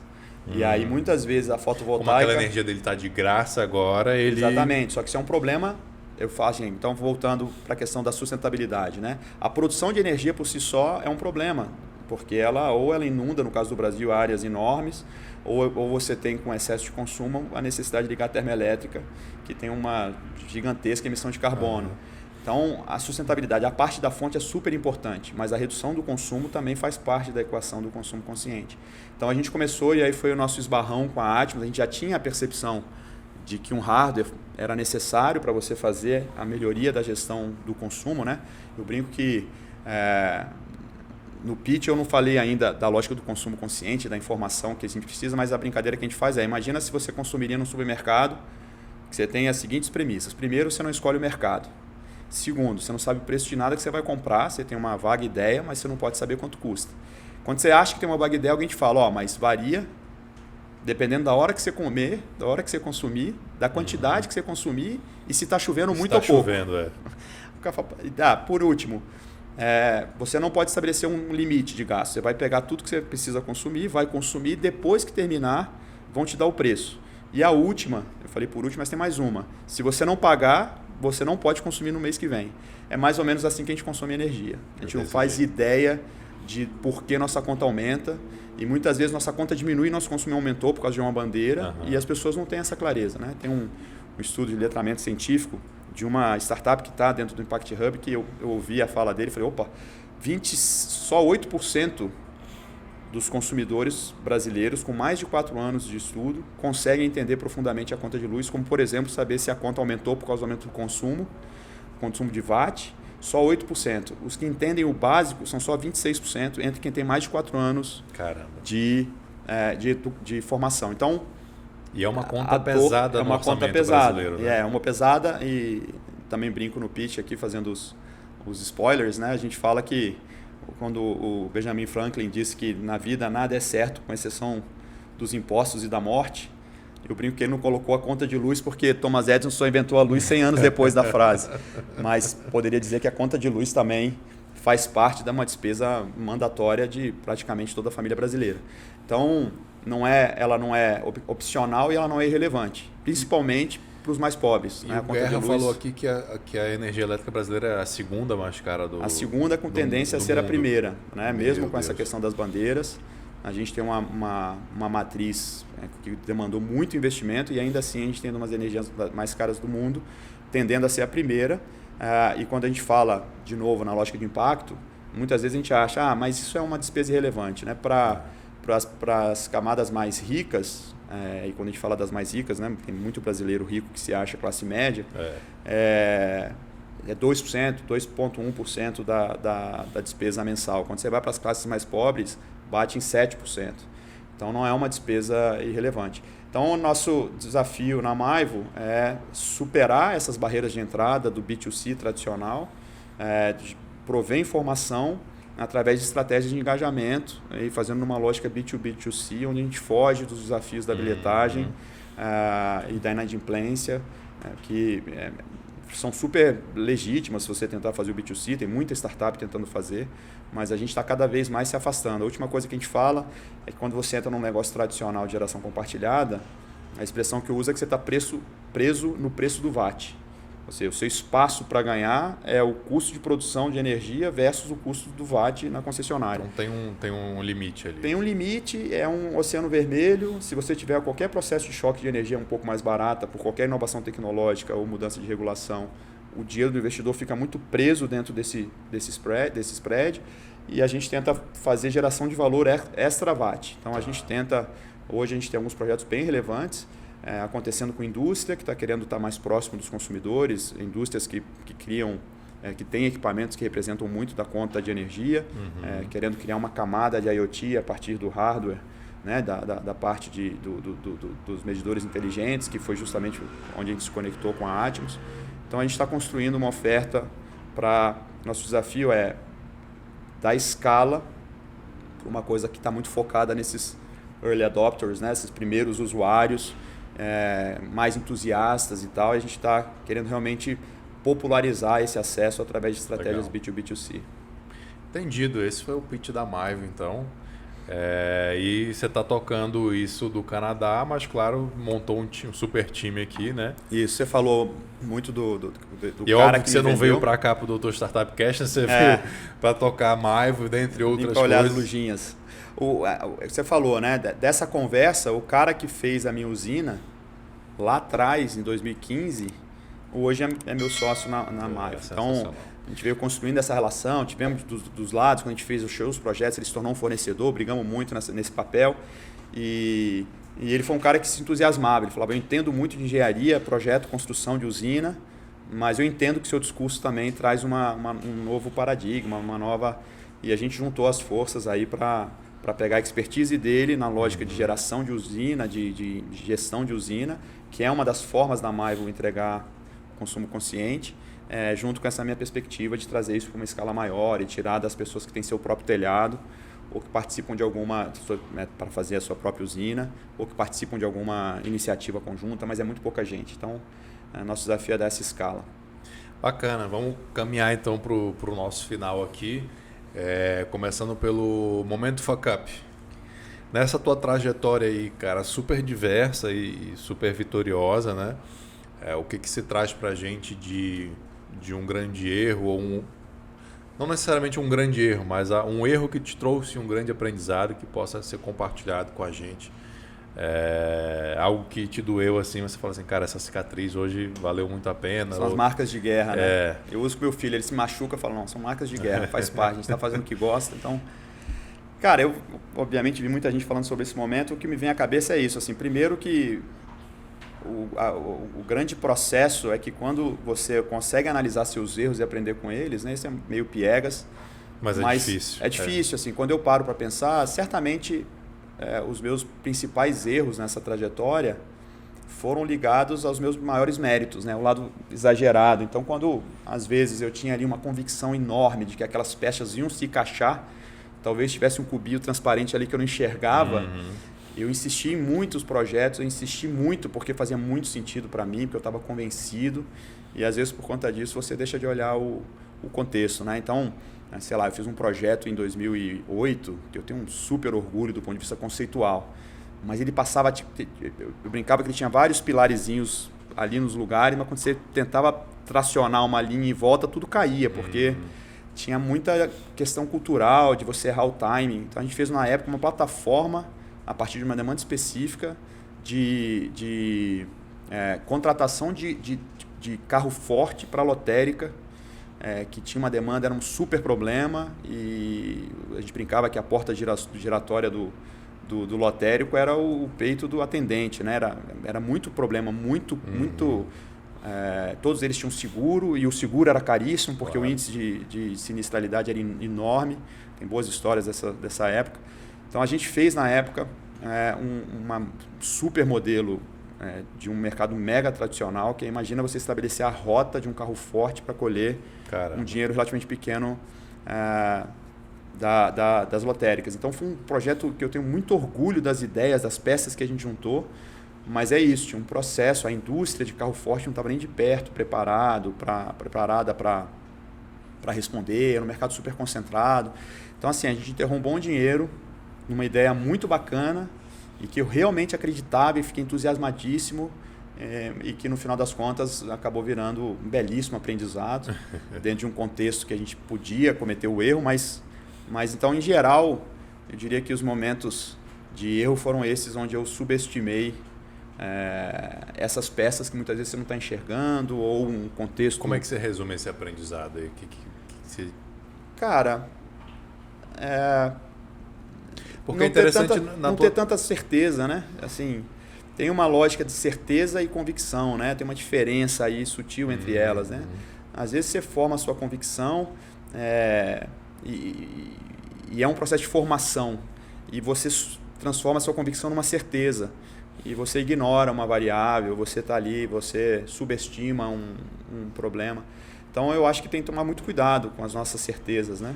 E aí, muitas vezes, a fotovoltaica... Como aquela energia dele está de graça agora, ele... Exatamente, só que isso é um problema... Eu faço, então, voltando para a questão da sustentabilidade, né? A produção de energia por si só é um problema, porque ela inunda, no caso do Brasil, áreas enormes, ou você tem, com excesso de consumo, a necessidade de ligar a termoelétrica, que tem uma gigantesca emissão de carbono. Então, a sustentabilidade, a parte da fonte é super importante, mas a redução do consumo também faz parte da equação do consumo consciente. Então, a gente começou, e aí foi o nosso esbarrão com a Atmos, a gente já tinha a percepção de que um hardware era necessário para você fazer a melhoria da gestão do consumo, né? Eu brinco que no pitch eu não falei ainda da lógica do consumo consciente, da informação que a gente precisa, mas a brincadeira que a gente faz imagina se você consumiria num supermercado, que você tem as seguintes premissas. Primeiro, você não escolhe o mercado. Segundo, você não sabe o preço de nada que você vai comprar, você tem uma vaga ideia, mas você não pode saber quanto custa. Quando você acha que tem uma vaga ideia, alguém te fala, mas varia dependendo da hora que você comer, da hora que você consumir, da quantidade que você consumir e se está chovendo muito ou pouco. Por último, você não pode estabelecer um limite de gasto. Você vai pegar tudo que você precisa consumir, vai consumir, depois que terminar, vão te dar o preço. E a última, eu falei por último, mas tem mais uma. Se você não pagar, você não pode consumir no mês que vem. É mais ou menos assim que a gente consome energia. A gente não faz ideia de por que nossa conta aumenta. E muitas vezes nossa conta diminui e nosso consumo aumentou por causa de uma bandeira e as pessoas não têm essa clareza, né? Tem um estudo de letramento científico de uma startup que está dentro do Impact Hub que eu ouvi a fala dele e falei, só 8% dos consumidores brasileiros com mais de 4 anos de estudo conseguem entender profundamente a conta de luz, como, por exemplo, saber se a conta aumentou por causa do aumento do consumo de watt. Só 8%. Os que entendem o básico são só 26%, entre quem tem mais de 4 anos de formação. Então, e é uma conta pesada no orçamento brasileiro. Né? É uma pesada e também brinco no pitch aqui, fazendo os spoilers, né? A gente fala que quando o Benjamin Franklin disse que na vida nada é certo, com exceção dos impostos e da morte, eu brinco que ele não colocou a conta de luz porque Thomas Edison só inventou a luz 100 anos depois da frase. Mas poderia dizer que a conta de luz também faz parte de uma despesa mandatória de praticamente toda a família brasileira. Então, ela não é opcional e ela não é irrelevante, principalmente para os mais pobres. E o Guerra falou aqui que a energia elétrica brasileira é a segunda mais cara do... A segunda com tendência a ser a primeira, né? Mesmo com essa questão das bandeiras. A gente tem uma matriz que demandou muito investimento e ainda assim a gente tem umas energias mais caras do mundo, tendendo a ser a primeira. E quando a gente fala, de novo, na lógica de impacto, muitas vezes a gente acha, mas isso é uma despesa irrelevante. Né? Para para as camadas mais ricas, e quando a gente fala das mais ricas, né, tem muito brasileiro rico que se acha classe média, é 2%, 2,1% da despesa mensal. Quando você vai para as classes mais pobres, bate em 7%. Então não é uma despesa irrelevante. Então o nosso desafio na Maivo é superar essas barreiras de entrada do B2C tradicional, de prover informação através de estratégias de engajamento e fazendo uma lógica B2B2C, onde a gente foge dos desafios da bilhetagem e da inadimplência, que são super legítimas se você tentar fazer o B2C, tem muita startup tentando fazer, mas a gente está cada vez mais se afastando. A última coisa que a gente fala é que quando você entra num negócio tradicional de geração compartilhada, a expressão que eu uso é que você está preso no preço do VAT. Ou seja, o seu espaço para ganhar é o custo de produção de energia versus o custo do VAT na concessionária. Então tem um limite ali. Tem um limite, é um oceano vermelho. Se você tiver qualquer processo de choque de energia um pouco mais barata, por qualquer inovação tecnológica ou mudança de regulação, o dinheiro do investidor fica muito preso dentro desse spread, e a gente tenta fazer geração de valor extra VAT. Então hoje a gente tem alguns projetos bem relevantes, acontecendo com indústria que está querendo estar mais próximo dos consumidores, indústrias que criam, que têm equipamentos que representam muito da conta de energia, querendo criar uma camada de IoT a partir do hardware, né, da parte dos medidores inteligentes, que foi justamente onde a gente se conectou com a Atmos. Então a gente está construindo uma oferta para... Nosso desafio é dar escala para uma coisa que está muito focada nesses early adopters, né, esses primeiros usuários, mais entusiastas e tal, e a gente está querendo realmente popularizar esse acesso através de estratégias B2B2C. Entendido, esse foi o pitch da Maivo, então. E você está tocando isso do Canadá, mas claro, montou um super time aqui, né? Isso, você falou muito do e cara óbvio que você não veio para cá para o Dr. Startup Cash, você veio para tocar Maivo, dentre outras coisas. Olhar as lujinhas. Você falou, né? Dessa conversa, o cara que fez a minha usina lá atrás, em 2015, hoje é meu sócio na Maivo. Então, a gente veio construindo essa relação, tivemos dos lados, quando a gente fez os projetos, ele se tornou um fornecedor, brigamos muito nesse papel. E ele foi um cara que se entusiasmava. Ele falava, eu entendo muito de engenharia, projeto, construção de usina, mas eu entendo que seu discurso também traz um novo paradigma, uma nova... E a gente juntou as forças aí para pegar a expertise dele na lógica de geração de usina, de gestão de usina, que é uma das formas da Maivo entregar consumo consciente, junto com essa minha perspectiva de trazer isso para uma escala maior e tirar das pessoas que têm seu próprio telhado, ou que participam de alguma, para fazer a sua própria usina, ou que participam de alguma iniciativa conjunta, mas é muito pouca gente. Então, nosso desafio é dar essa escala. Bacana, vamos caminhar então para o nosso final aqui. Começando pelo momento fuck up. Nessa tua trajetória aí, cara, super diversa e super vitoriosa, né? O que se traz pra gente de um grande erro, ou não necessariamente um grande erro, mas um erro que te trouxe um grande aprendizado que possa ser compartilhado com a gente. Algo que te doeu assim, você fala assim, cara, essa cicatriz hoje valeu muito a pena. São as marcas de guerra, né? Eu uso com meu filho, ele se machuca e fala, não, são marcas de guerra, faz parte, a gente está fazendo o que gosta. Então, cara, eu obviamente vi muita gente falando sobre esse momento, o que me vem à cabeça é isso, assim, primeiro que o grande processo é que quando você consegue analisar seus erros e aprender com eles, né, isso é meio piegas, mas é difícil. É difícil, assim, quando eu paro para pensar, certamente... os meus principais erros nessa trajetória foram ligados aos meus maiores méritos, né? O lado exagerado. Então, quando às vezes eu tinha ali uma convicção enorme de que aquelas peças iam se encaixar, talvez tivesse um cubinho transparente ali que eu não enxergava, eu insisti em muitos projetos, eu insisti muito porque fazia muito sentido para mim, porque eu estava convencido, e às vezes por conta disso você deixa de olhar o contexto, né? Então, sei lá, eu fiz um projeto em 2008 que eu tenho um super orgulho do ponto de vista conceitual, mas ele passava, eu brincava que ele tinha vários pilarezinhos ali nos lugares, mas quando você tentava tracionar uma linha em volta, tudo caía, porque tinha muita questão cultural de você errar o timing. Então a gente fez na época uma plataforma a partir de uma demanda específica de contratação de carro forte para lotérica, que tinha uma demanda, era um super problema, e a gente brincava que a porta giratória do do lotérico era o peito do atendente, né? Era muito problema, muito... todos eles tinham seguro e o seguro era caríssimo porque o índice de sinistralidade era enorme. Tem boas histórias dessa época. Então a gente fez na época uma super modelo de um mercado mega tradicional, que imagina você estabelecer a rota de um carro forte para colher um dinheiro relativamente pequeno das lotéricas. Então foi um projeto que eu tenho muito orgulho das ideias, das peças que a gente juntou, mas é isso, tinha um processo, a indústria de carro forte não estava nem de perto preparada para responder, era um mercado super concentrado. Então assim, a gente enterrou um bom dinheiro numa ideia muito bacana e que eu realmente acreditava e fiquei entusiasmadíssimo e que no final das contas acabou virando um belíssimo aprendizado dentro de um contexto que a gente podia cometer o erro, mas então em geral eu diria que os momentos de erro foram esses onde eu subestimei essas peças que muitas vezes você não está enxergando ou um contexto... Como é que você resume esse aprendizado aí? Cara, porque é interessante não ter tanta certeza, né? Assim, tem uma lógica de certeza e convicção, né? Tem uma diferença aí sutil entre elas, né? Às vezes você forma a sua convicção e é um processo de formação e você transforma a sua convicção numa certeza e você ignora uma variável, você está ali, você subestima um problema. Então eu acho que tem que tomar muito cuidado com as nossas certezas, né?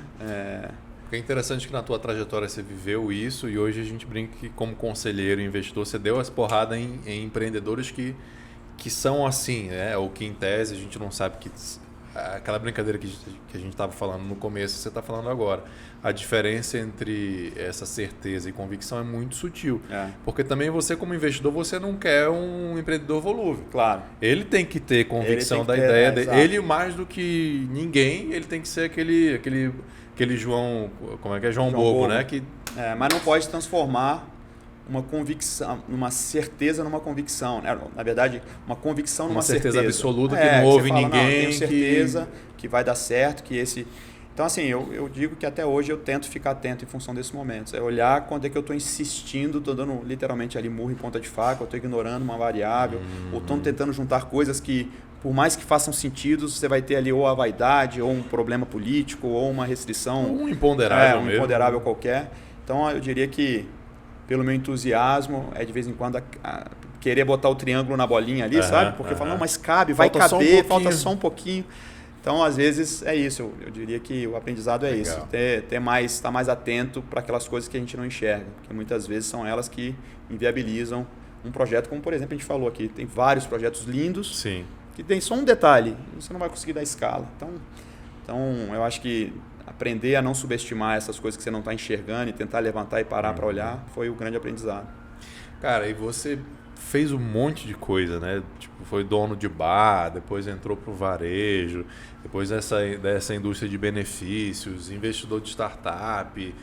É interessante que na tua trajetória você viveu isso e hoje a gente brinca que como conselheiro e investidor você deu as porradas em empreendedores que são assim, né? Ou que em tese a gente não sabe que... Aquela brincadeira que a gente estava falando no começo, você está falando agora. A diferença entre essa certeza e convicção é muito sutil. Porque também você, como investidor, você não quer um empreendedor volúvel. Claro. Ele tem que ter convicção da ideia dele. Ele, mais do que ninguém, ele tem que ser aquele João... Como é que é? João Bobo, né? Mas não pode transformar uma convicção, uma certeza numa convicção, né? Na verdade, uma convicção numa certeza absoluta que não houve ninguém. Não, eu tenho certeza que vai dar certo, que esse... Então, assim, eu digo que até hoje eu tento ficar atento em função desses momentos. É olhar quando é que eu estou insistindo, estou dando literalmente ali murro em ponta de faca, ou estou ignorando uma variável, ou estou tentando juntar coisas que, por mais que façam sentido, você vai ter ali ou a vaidade, ou um problema político, ou uma restrição... Um imponderável mesmo. Um imponderável qualquer. Então, eu diria que pelo meu entusiasmo, de vez em quando querer botar o triângulo na bolinha ali, sabe? Porque fala, não, mas cabe, vai caber, falta só um pouquinho. Então, às vezes, é isso. Eu diria que o aprendizado é isso. Estar mais atento para aquelas coisas que a gente não enxerga. Porque muitas vezes são elas que inviabilizam um projeto, como, por exemplo, a gente falou aqui. Tem vários projetos lindos. Sim. Que tem só um detalhe. Você não vai conseguir dar escala. Então eu acho que aprender a não subestimar essas coisas que você não está enxergando e tentar levantar e parar para olhar foi o grande aprendizado. Cara, e você fez um monte de coisa, né? Tipo, foi dono de bar, depois entrou pro varejo, depois dessa indústria de benefícios, investidor de startup.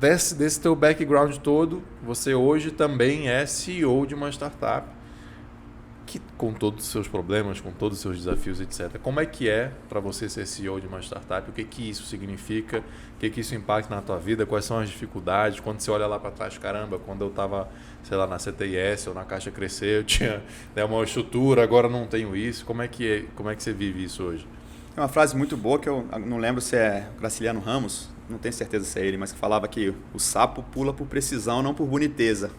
Desse teu background todo, você hoje também é CEO de uma startup. Com todos os seus problemas, com todos os seus desafios, etc. Como é que para você ser CEO de uma startup? O que isso significa? O que isso impacta na tua vida? Quais são as dificuldades? Quando você olha lá para trás, caramba, quando eu estava, sei lá, na CTIS ou na Caixa Crescer, eu tinha uma estrutura, agora não tenho isso. Como é que você vive isso hoje? É uma frase muito boa que eu não lembro se é Graciliano Ramos, não tenho certeza se é ele, mas que falava que o sapo pula por precisão, não por boniteza.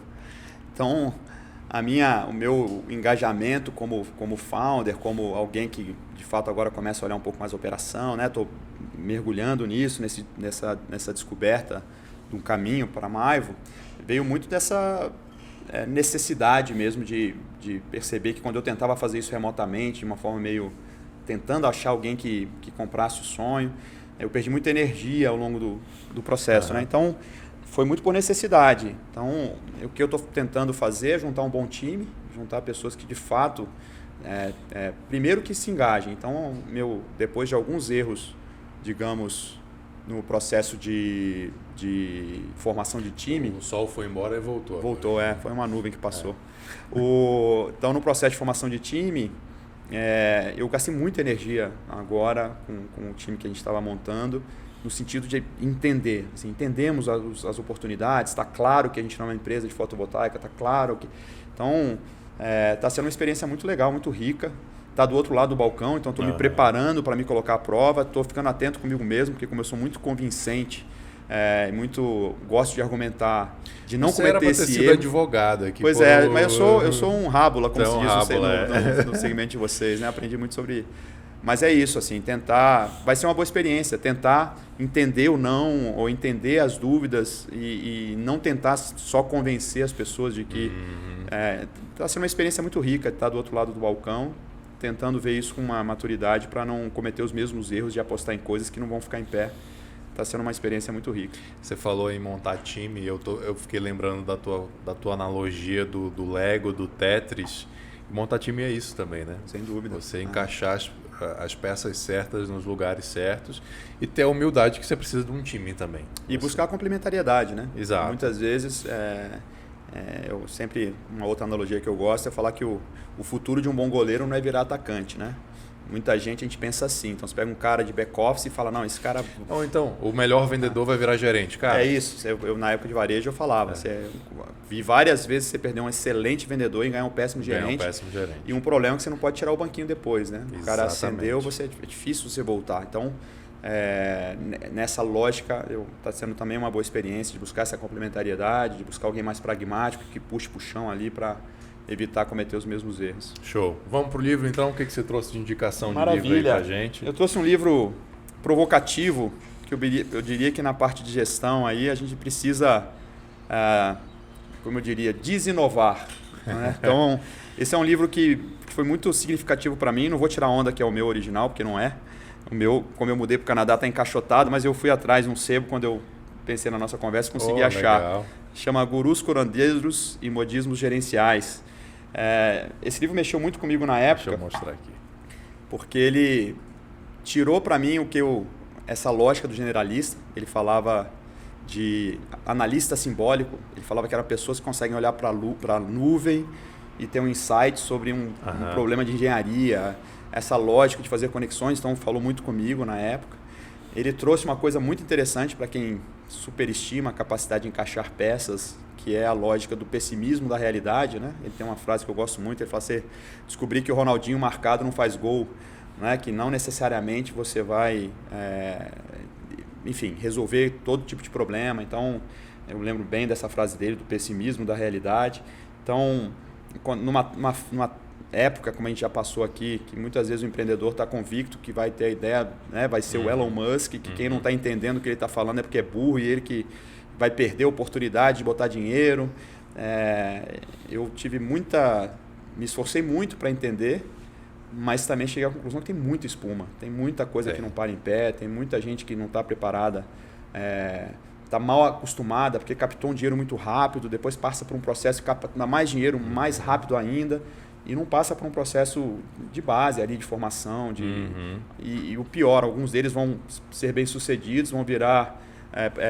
Então... o meu engajamento como founder, como alguém que de fato agora começa a olhar um pouco mais a operação, né? Estou mergulhando nisso, nessa descoberta de um caminho para a Maivo, veio muito dessa necessidade mesmo de perceber que quando eu tentava fazer isso remotamente, de uma forma meio tentando achar alguém que comprasse o sonho, eu perdi muita energia ao longo do processo, né? Então, foi muito por necessidade. Então, o que eu estou tentando fazer é juntar um bom time, juntar pessoas que de fato, primeiro que se engajem. Então, depois de alguns erros, digamos, no processo de formação de time... O sol foi embora e voltou. Voltou, foi uma nuvem que passou. Então, no processo de formação de time, eu gastei muita energia agora com o time que a gente estava montando no sentido de entender. Assim, entendemos as oportunidades, está claro que a gente não é uma empresa de fotovoltaica, está claro que... Então, está sendo uma experiência muito legal, muito rica. Está do outro lado do balcão, então estou me preparando para me colocar à prova, estou ficando atento comigo mesmo, porque como eu sou muito convincente, gosto de argumentar, de não cometer esse erro. Advogado aqui. Pois mas eu sou um rábula, como se diz no segmento de vocês, né? Aprendi muito sobre... Mas é isso, assim, tentar... Vai ser uma boa experiência, tentar entender o não, ou entender as dúvidas e não tentar só convencer as pessoas de que... Está sendo uma experiência muito rica, estar do outro lado do balcão, tentando ver isso com uma maturidade para não cometer os mesmos erros de apostar em coisas que não vão ficar em pé. Está sendo uma experiência muito rica. Você falou em montar time, eu fiquei lembrando da tua analogia do Lego, do Tetris. Montar time é isso também, né? Sem dúvida. Você encaixar as peças certas nos lugares certos e ter a humildade que você precisa de um time também. E buscar a complementariedade, né? Exato. Muitas vezes, eu sempre, uma outra analogia que eu gosto é falar que o futuro de um bom goleiro não é virar atacante, né? Muita gente, a gente pensa assim. Então, você pega um cara de back-office e fala, não, esse cara... Ou então, o melhor vendedor vai virar gerente, cara. É isso. Eu na época de varejo, eu falava. Vi várias vezes você perder um excelente vendedor e ganhar um péssimo gerente. E um problema é que você não pode tirar o banquinho depois, né? O cara acendeu, é difícil você voltar. Então, nessa lógica, está sendo também uma boa experiência de buscar essa complementariedade, de buscar alguém mais pragmático, que puxe pro chão ali para evitar cometer os mesmos erros. Show. Vamos pro livro então? O que você trouxe de indicação Maravilha. De livro aí pra gente? Eu trouxe um livro provocativo, que eu diria que na parte de gestão aí a gente precisa, como eu diria, desinovar. Né? Então, esse é um livro que foi muito significativo para mim. Não vou tirar onda que é o meu original, porque não é. O meu, como eu mudei para o Canadá, está encaixotado, mas eu fui atrás de um sebo quando eu pensei na nossa conversa, consegui achar. Legal. Chama Gurus Curandeiros e Modismos Gerenciais. Esse livro mexeu muito comigo na época. Deixa eu mostrar aqui. Porque ele tirou para mim essa lógica do generalista. Ele falava de analista simbólico. Ele falava que eram pessoas que conseguem olhar para a nuvem e ter um insight sobre um problema de engenharia. Essa lógica de fazer conexões, então falou muito comigo na época. Ele trouxe uma coisa muito interessante para quem superestima a capacidade de encaixar peças, que é a lógica do pessimismo da realidade, né? Ele tem uma frase que eu gosto muito, ele fala assim, descobrir que o Ronaldinho marcado não faz gol, né? Que não necessariamente você vai, enfim, resolver todo tipo de problema. Então, eu lembro bem dessa frase dele, do pessimismo da realidade. Então, numa época, como a gente já passou aqui, que muitas vezes o empreendedor está convicto que vai ter a ideia, né, vai ser o Elon Musk, que quem não está entendendo o que ele está falando é porque é burro e ele que vai perder a oportunidade de botar dinheiro. Eu me esforcei muito para entender, mas também cheguei à conclusão que tem muita espuma, tem muita coisa que não para em pé, tem muita gente que não está preparada, está mal acostumada porque captou um dinheiro muito rápido, depois passa por um processo que capta mais dinheiro mais rápido ainda, e não passa por um processo de base ali, de formação. E o pior, alguns deles vão ser bem-sucedidos, vão virar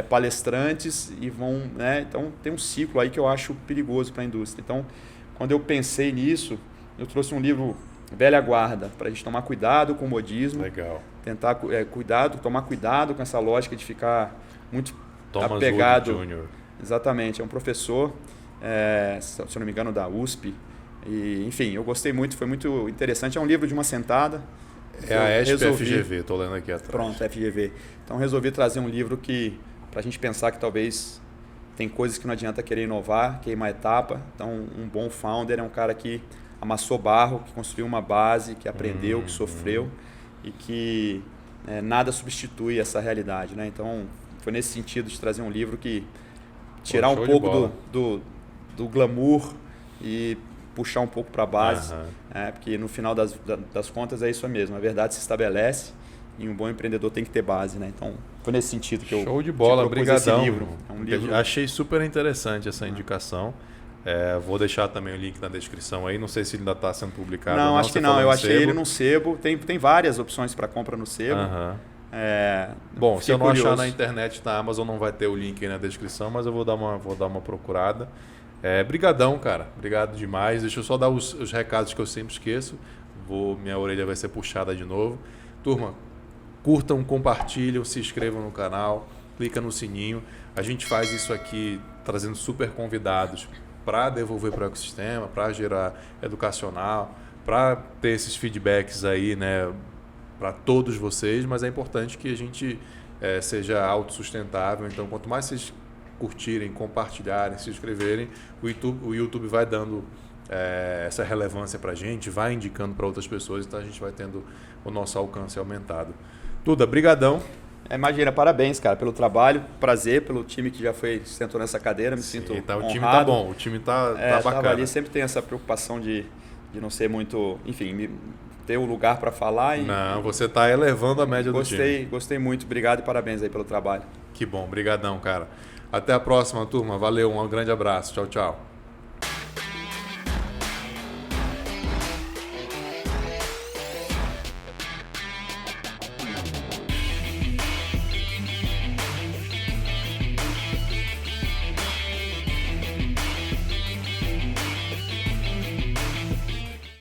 palestrantes e vão... Né? Então, tem um ciclo aí que eu acho perigoso para a indústria. Então, quando eu pensei nisso, eu trouxe um livro velha guarda, para a gente tomar cuidado com o modismo. Legal. Tentar tomar cuidado com essa lógica de ficar muito Thomas apegado. Wood Jr. Exatamente, é um professor, se eu não me engano, da USP. E, enfim, eu gostei muito, foi muito interessante. É um livro de uma sentada. É a ESP-FGV, estou lendo aqui atrás. Pronto, FGV. Então, resolvi trazer um livro para a gente pensar que talvez tem coisas que não adianta querer inovar, queimar etapa. Então, um bom founder é um cara que amassou barro, que construiu uma base, que aprendeu, que sofreu e que nada substitui essa realidade. Né? Então, foi nesse sentido de trazer um livro que tirar um pouco do glamour e puxar um pouco para a base, porque no final das contas é isso mesmo, a verdade se estabelece e um bom empreendedor tem que ter base, né? Então, foi nesse sentido que eu Show de bola, obrigadão. Esse livro. É um livro... Achei super interessante essa indicação. Vou deixar também o link na descrição aí, não sei se ele ainda está sendo publicado. Não, acho que não, eu achei ele no sebo, tem várias opções para compra no sebo. Bom, se eu não achar na internet, na Amazon não vai ter o link aí na descrição, mas eu vou dar uma procurada. Brigadão, cara. Obrigado demais. Deixa eu só dar os recados que eu sempre esqueço. Minha orelha vai ser puxada de novo. Turma, curtam, compartilham, se inscrevam no canal, clica no sininho. A gente faz isso aqui trazendo super convidados para devolver para o ecossistema, para gerar educacional, para ter esses feedbacks aí, né, para todos vocês, mas é importante que a gente seja autossustentável. Então, quanto mais vocês curtirem, compartilharem, se inscreverem, o YouTube vai dando essa relevância para a gente, vai indicando para outras pessoas, então a gente vai tendo o nosso alcance aumentado. Duda, brigadão. Imagina, parabéns, cara, pelo trabalho, prazer, pelo time que já sentou nessa cadeira, me sinto honrado. O time tá bom, o time tá bacana. Ali sempre tem essa preocupação de não ser muito, enfim, ter um lugar para falar. Não, você tá elevando a média do time. Gostei muito, obrigado e parabéns aí pelo trabalho. Que bom, brigadão, cara. Até a próxima, turma. Valeu, um grande abraço. Tchau, tchau.